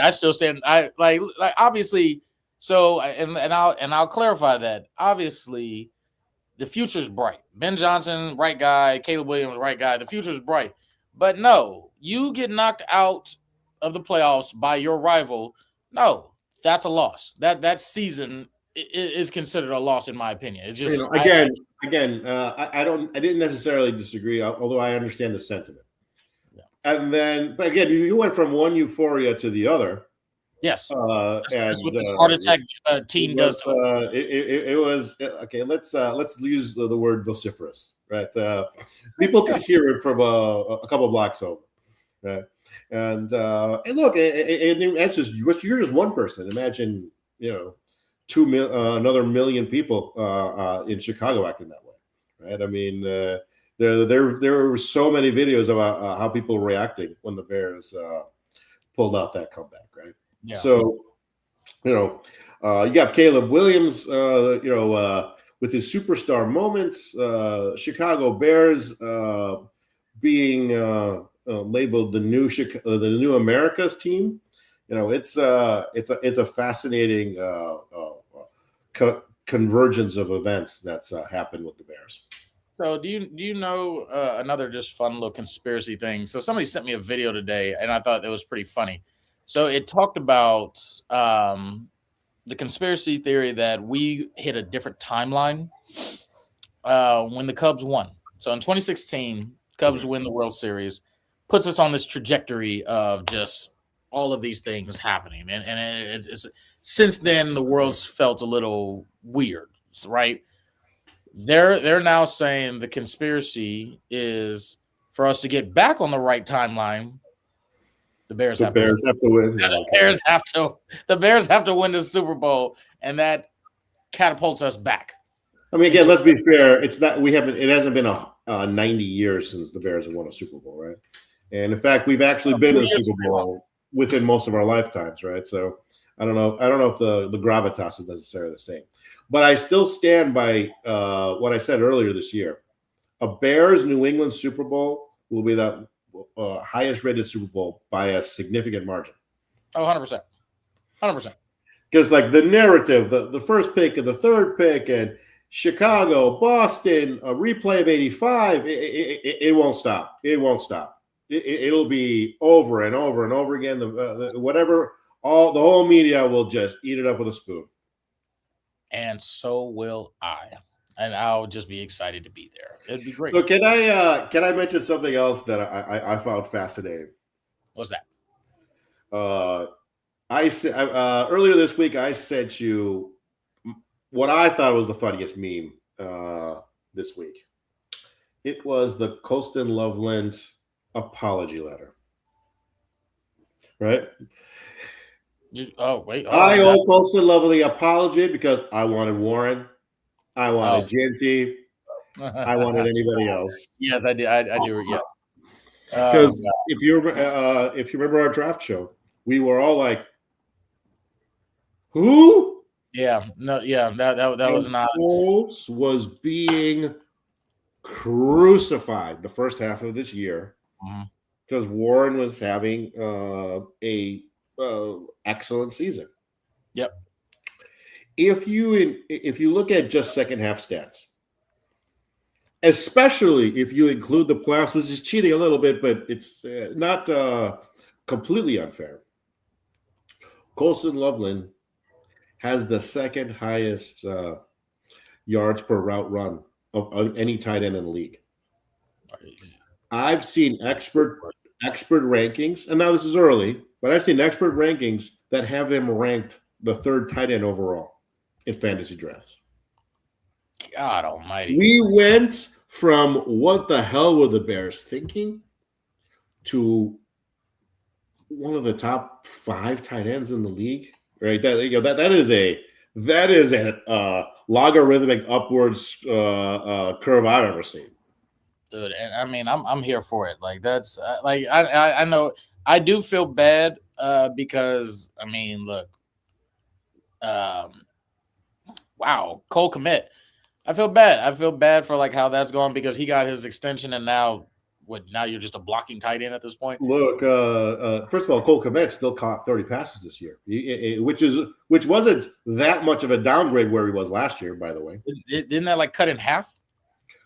I still stand. I like obviously. So and I'll clarify that. Obviously, the future's bright. Ben Johnson, right guy. Caleb Williams, right guy. The future's bright. But no, you get knocked out of the playoffs by your rival. No, that's a loss. That season is considered a loss, in my opinion. It's just I didn't necessarily disagree, although I understand the sentiment. Yeah. And then, but again, you went from one euphoria to the other. Yes, that's what this heart attack team does. It was okay. Let's use the word vociferous, right? People could hear it from a couple blocks over, right? And look, that's just you're just one person. Imagine, another million people in Chicago acting that way, right? I mean, there were so many videos about how people were reacting when the Bears pulled out that comeback, right? Yeah. So, you got Caleb Williams, with his superstar moments, Chicago Bears being labeled the new America's team. It's a fascinating convergence of events that's happened with the Bears. So do you know another just fun little conspiracy thing? So somebody sent me a video today, and I thought that was pretty funny. So it talked about the conspiracy theory that we hit a different timeline when the Cubs won. So in 2016, Cubs win the World Series, puts us on this trajectory of just all of these things happening. And it's since then, the world's felt a little weird, right? They're now saying the conspiracy is for us to get back on the right timeline. The Bears have to win. The Bears have to win the Super Bowl, and that catapults us back. I mean, again, let's be fair. It hasn't been 90 years since the Bears have won a Super Bowl, right? And in fact, we've actually been in the Super Bowl within most of our lifetimes, right? So I don't know if the gravitas is necessarily the same. But I still stand by what I said earlier this year. A Bears New England Super Bowl will be the highest rated Super Bowl by a significant margin. Oh, 100%. 100%. Because like the narrative, the first pick and the third pick and Chicago, Boston, a replay of 85, it won't stop. It won't stop. It'll be over and over and over again. The whole media will just eat it up with a spoon. And so will I. And I'll just be excited to be there. It'd be great. So can I mention something else that I found fascinating? What's that? I said earlier this week I sent you what I thought was the funniest meme this week. It was the Colston Loveland apology letter. Right? I owe Colston Loveland the apology because I wanted Warren. I wanted Genty. I wanted anybody else. Yes, I do. I do. Yeah. Because if you remember our draft show, we were all like, "Who?" Yeah. No. Yeah. That was not. Colts was being crucified the first half of this year because Warren was having a excellent season. Yep. If you look at just second half stats, especially if you include the playoffs, which is cheating a little bit, but it's not completely unfair. Colston Loveland has the second highest yards per route run of any tight end in the league. I've seen expert rankings, and now this is early, but I've seen expert rankings that have him ranked the third tight end overall. in fantasy drafts. God almighty. We went from what the hell were the Bears thinking to one of the top 5 tight ends in the league, right? That is a logarithmic upwards curve I've ever seen. Dude, and I mean, I'm here for it. Like that's like I know I do feel bad because I mean, look, wow, Cole Kmet. I feel bad. I feel bad for like how that's going because he got his extension and now now you're just a blocking tight end at this point. Look, first of all, Cole Kmet still caught 30 passes this year, which wasn't that much of a downgrade where he was last year, by the way. Didn't that like cut in half?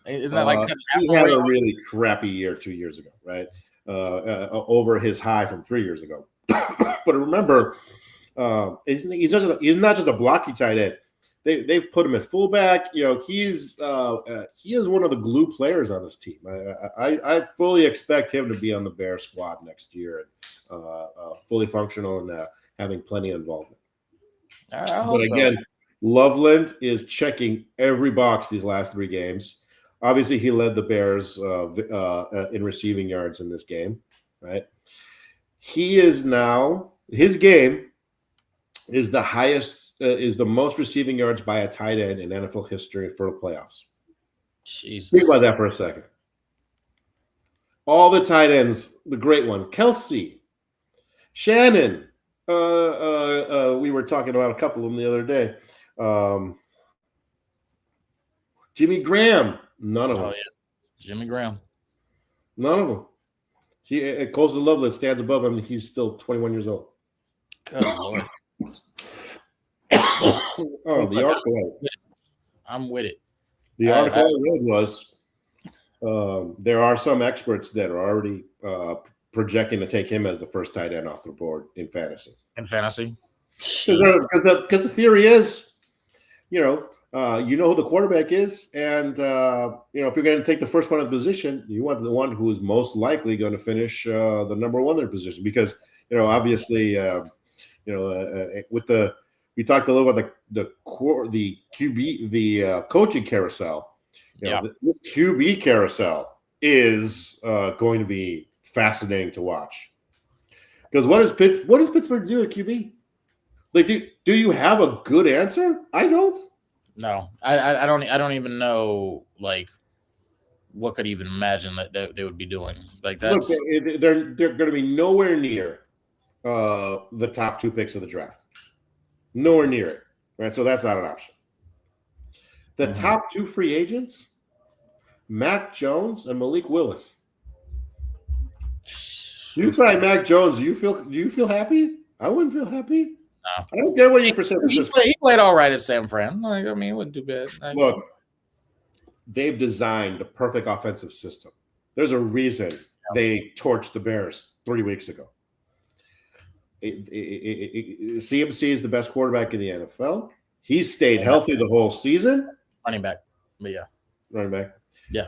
Isn't that like cut in half? He had a really crappy year 2 years ago, right? Over his high from 3 years ago. But remember, he's not just a blocky tight end. They've put him at fullback. You know, he is one of the glue players on this team. I fully expect him to be on the Bears squad next year and fully functional and having plenty of involvement. But again, Loveland is checking every box these last 3 games. Obviously, he led the Bears in receiving yards in this game, right? He is now his game is the highest, is the most receiving yards by a tight end in NFL history for the playoffs. Jesus. Think about that for a second. All the tight ends, the great ones, Kelsey, Shannon. We were talking about a couple of them the other day. Jimmy Graham, none of them. Oh yeah, Jimmy Graham, none of them. Coles Loveland stands above him. He's still 21 years old. Good Lord. The article. I'm with it. The article I read was there are some experts that are already projecting to take him as the first tight end off the board in fantasy. Because the theory is, you know who the quarterback is, and if you're going to take the first one of the position, you want the one who is most likely going to finish the number one in their position. Because obviously, with the we talked a little about the QB, the coaching carousel. The QB carousel is going to be fascinating to watch. Because what does Pittsburgh do at QB? Like, do you have a good answer? I don't. No, I don't even know like what could even imagine that they would be doing. Like that's they're going to be nowhere near the top 2 picks of the draft. Nowhere near it, right? So that's not an option. The top 2 free agents, Mac Jones and Malik Willis. You try Mac Jones. Do you feel happy? I wouldn't feel happy. No. I don't care what you percent. He played all right at San Fran. Like, I mean, it wouldn't do bad. Look, they've designed the perfect offensive system. There's a reason they torched the Bears 3 weeks ago. CMC is the best quarterback in the NFL. He stayed healthy the whole season. Running back, but yeah, running back. Yeah,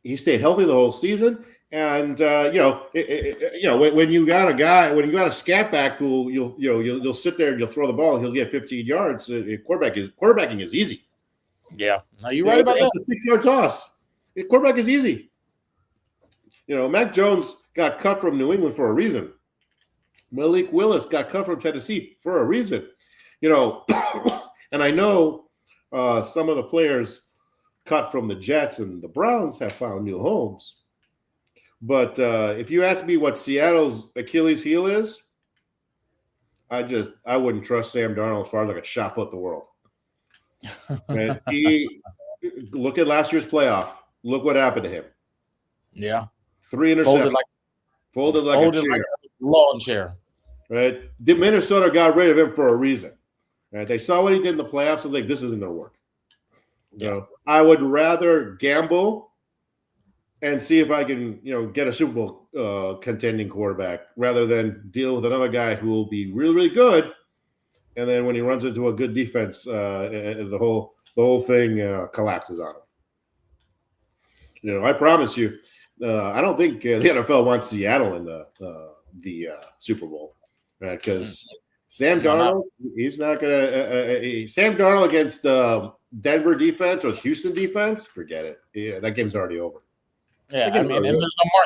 he stayed healthy the whole season. And when you got a scat back who you'll sit there and you'll throw the ball and he'll get 15 yards. Quarterbacking is easy. Yeah, no, you're right about that. It's a 6-yard toss. Quarterback is easy. Mac Jones got cut from New England for a reason. Malik Willis got cut from Tennessee for a reason. And I know some of the players cut from the Jets and the Browns have found new homes. But if you ask me what Seattle's Achilles heel is, I wouldn't trust Sam Darnold as far as I could shot put the world. And look at last year's playoff. Look what happened to him. Yeah. 3 interceptions. Folded like a lawn chair. Right? Minnesota got rid of him for a reason. Right? They saw what he did in the playoffs and like, this isn't going to work. I would rather gamble and see if I can, get a Super Bowl contending quarterback rather than deal with another guy who will be really, really good. And then when he runs into a good defense, the whole thing collapses on him. I promise you, I don't think the NFL wants Seattle in the Super Bowl, right? Because Sam Darnold, he's not going to Sam Darnold against Denver defense or Houston defense, forget it. Yeah, that game's already over. Yeah, I mean, and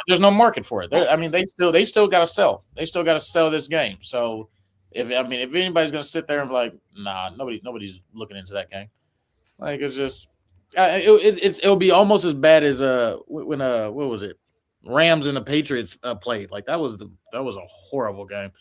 there's no market for it. I mean, they still got to sell. They still got to sell this game. So if anybody's going to sit there and be like, nah, nobody's looking into that game. Like, it's just it'll be almost as bad as when what was it, Rams and the Patriots played. Like that was a horrible game.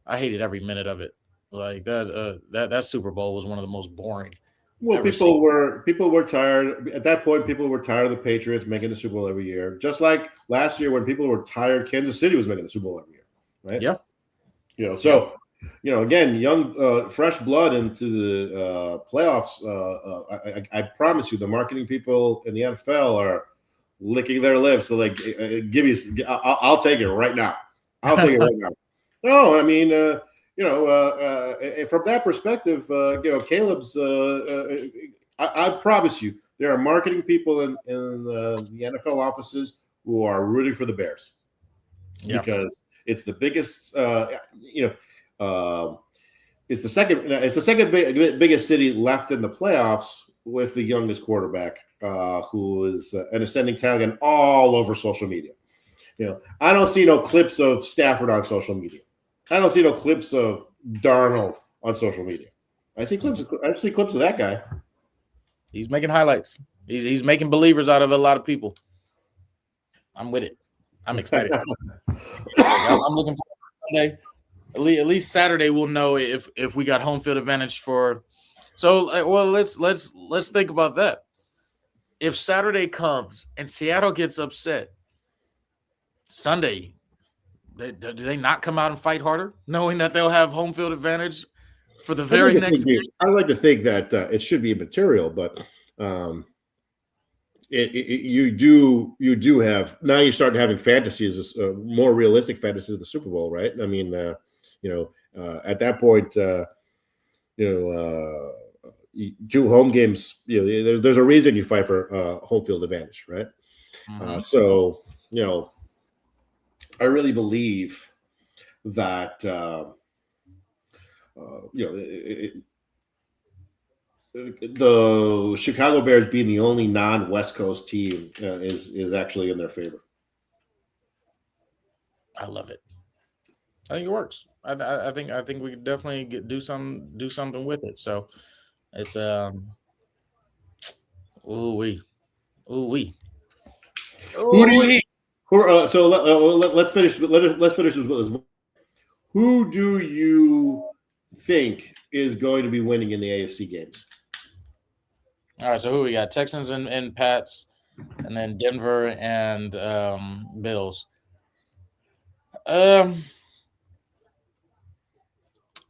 I hated every minute of it. Like that Super Bowl was one of the most boring. Well, people were tired at that point. People were tired of the Patriots making the Super Bowl every year, just like last year when people were tired. Kansas City was making the Super Bowl every year, right? Yeah. Again, young, fresh blood into the playoffs. I promise you, the marketing people in the NFL are licking their lips. They're like, "Give me, I'll take it right now. I'll take it right now." No, I mean, from that perspective, Caleb's. I promise you, there are marketing people in the NFL offices who are rooting for the Bears because it's the biggest. It's the second biggest city left in the playoffs with the youngest quarterback, who is an ascending talent all over social media. I don't see no clips of Stafford on social media. I don't see no clips of Darnold on social media. I see clips of that guy. He's making highlights. He's making believers out of a lot of people. I'm with it. I'm excited. I'm looking forward to Sunday. At least Saturday we'll know if we got home field advantage for. So let's think about that. If Saturday comes and Seattle gets upset, Sunday, do they not come out and fight harder, knowing that they'll have home field advantage for the very next game? I like to think that it should be immaterial, but you do have now. You start having fantasies, more realistic fantasies of the Super Bowl, right? I mean, at that point, two home games. There's a reason you fight for home field advantage, right? Mm-hmm. I really believe that the Chicago Bears being the only non-West Coast team is actually in their favor. I love it. I think it works. I think we could definitely do something with it. So it's let's finish. Let's finish with who do you think is going to be winning in the AFC games? All right, so who we got? Texans and Pats, and then Denver and Bills.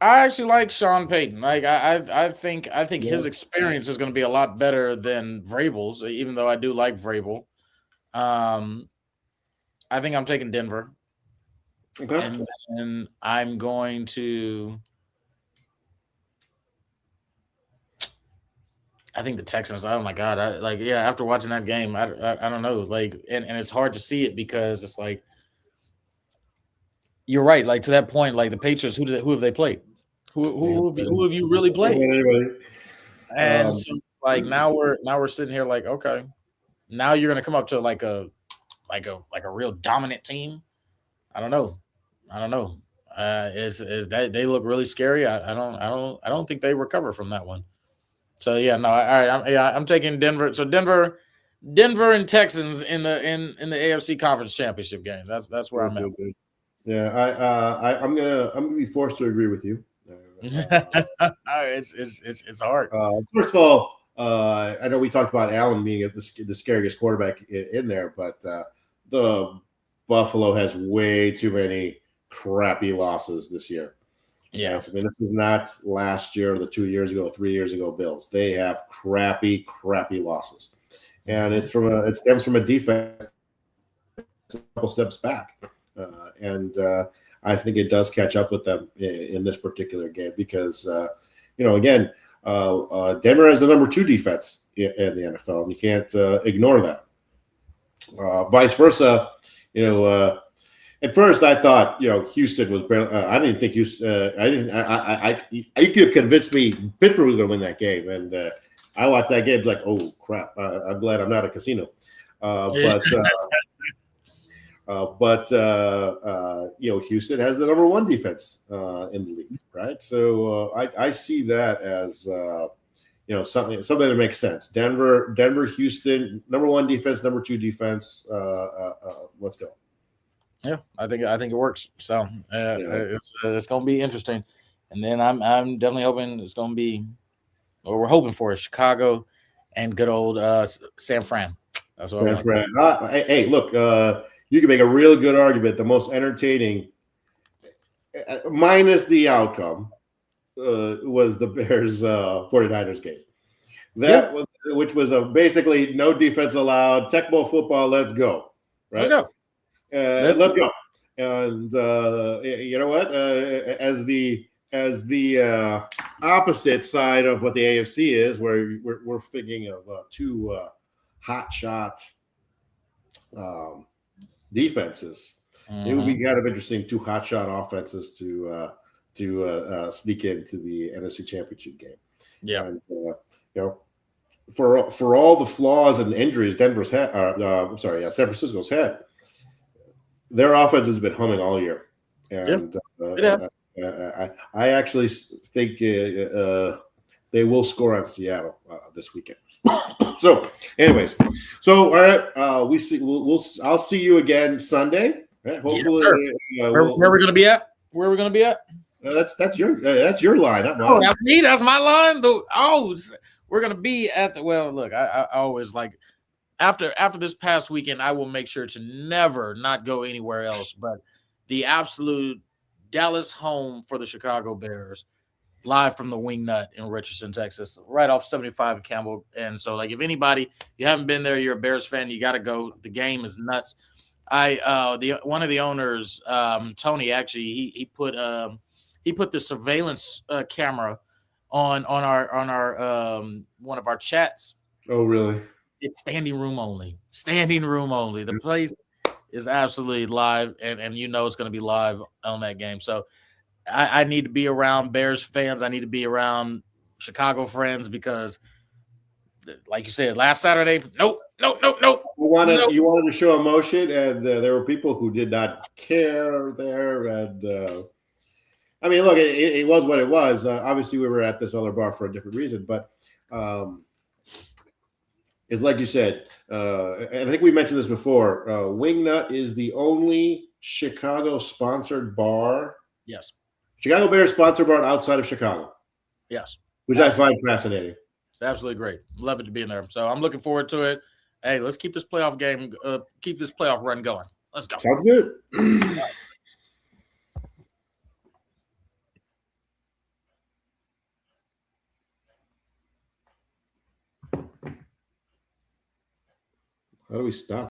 I actually like Sean Payton. Like I think his experience is going to be a lot better than Vrabel's, even though I do like Vrabel. I think I'm taking Denver. Okay. And I'm going to. I think the Texans. Oh my God! After watching that game, I don't know. Like, and it's hard to see it because it's like you're right. Like to that point, like the Patriots. Who have they played? Who have you really played? And so like now we're sitting here like, okay, now you're gonna come up to like a real dominant team. I don't know. They look really scary. I don't think they recover from that one. So yeah, no, all right. I'm taking Denver. So Denver and Texans in the AFC Conference Championship game. That's where I'm at. Yeah, I'm gonna be forced to agree with you. It's hard. First of all, I know we talked about Allen being the scariest quarterback in there, but the Buffalo has way too many crappy losses this year. Yeah, I mean, this is not last year or the 2 years ago, 3 years ago Bills. They have crappy losses, and it stems from a defense a couple steps back, and I think it does catch up with them in this particular game because again, Denver has the number 2 defense in the NFL, and you can't ignore that. Vice versa, At first, I thought Houston was barely. I didn't think Houston. I didn't. You could convince me Pittsburgh was going to win that game, and I watched that game like, oh crap! I'm glad I'm not a casino. Houston has the number one defense in the league, right? So I see that as something that makes sense. Denver, Houston, number one defense, number two defense. Let's go. Yeah, I think it works. So it's going to be interesting, and then I'm definitely hoping it's going to be what we're hoping for is Chicago and good old San Fran. That's what San Fran. Hey, look, you can make a real good argument. The most entertaining, minus the outcome, was the Bears 49ers game. Which was basically no defense allowed. Tecmo football. Let's go. Right. Let's go. Let's go. And you know what? As the opposite side of what the AFC is, where we're thinking of two hot shot defenses. It would be kind of interesting, two hot shot offenses to sneak into the NFC Championship game. Yeah, and for all the flaws and injuries Denver's had, San Francisco's had, their offense has been humming all year, and I actually think they will score on Seattle this weekend. So, anyways, all right, I'll see you again Sunday. Right? Hopefully, where we're gonna be at? Where we're gonna be at? That's your line, not mine. Oh, that's me. That's my line. Oh, we're gonna be at the. Well, look, I always like. After this past weekend, I will make sure to never not go anywhere else but the absolute Dallas home for the Chicago Bears, live from the Wingnut in Richardson, Texas, right off 75 and Campbell. And so, like, if anybody, you haven't been there, you're a Bears fan, you got to go. The game is nuts. One of the owners, Tony, actually, he put the surveillance camera on our one of our chats. Oh, really? It's standing room only. Standing room only. The place is absolutely live, and it's going to be live on that game. So I need to be around Bears fans. I need to be around Chicago friends because, like you said, last Saturday, nope. You wanted to show emotion, and there were people who did not care there. And I mean, look, it was what it was. Obviously, we were at this other bar for a different reason, but it's like you said, and I think we mentioned this before. Wingnut is the only Chicago-sponsored bar. Yes. Chicago Bears sponsored bar outside of Chicago. Yes. Which I find fascinating. It's absolutely great. Love it to be in there. So I'm looking forward to it. Hey, let's keep this playoff run going. Let's go. Sounds good. How do we stop?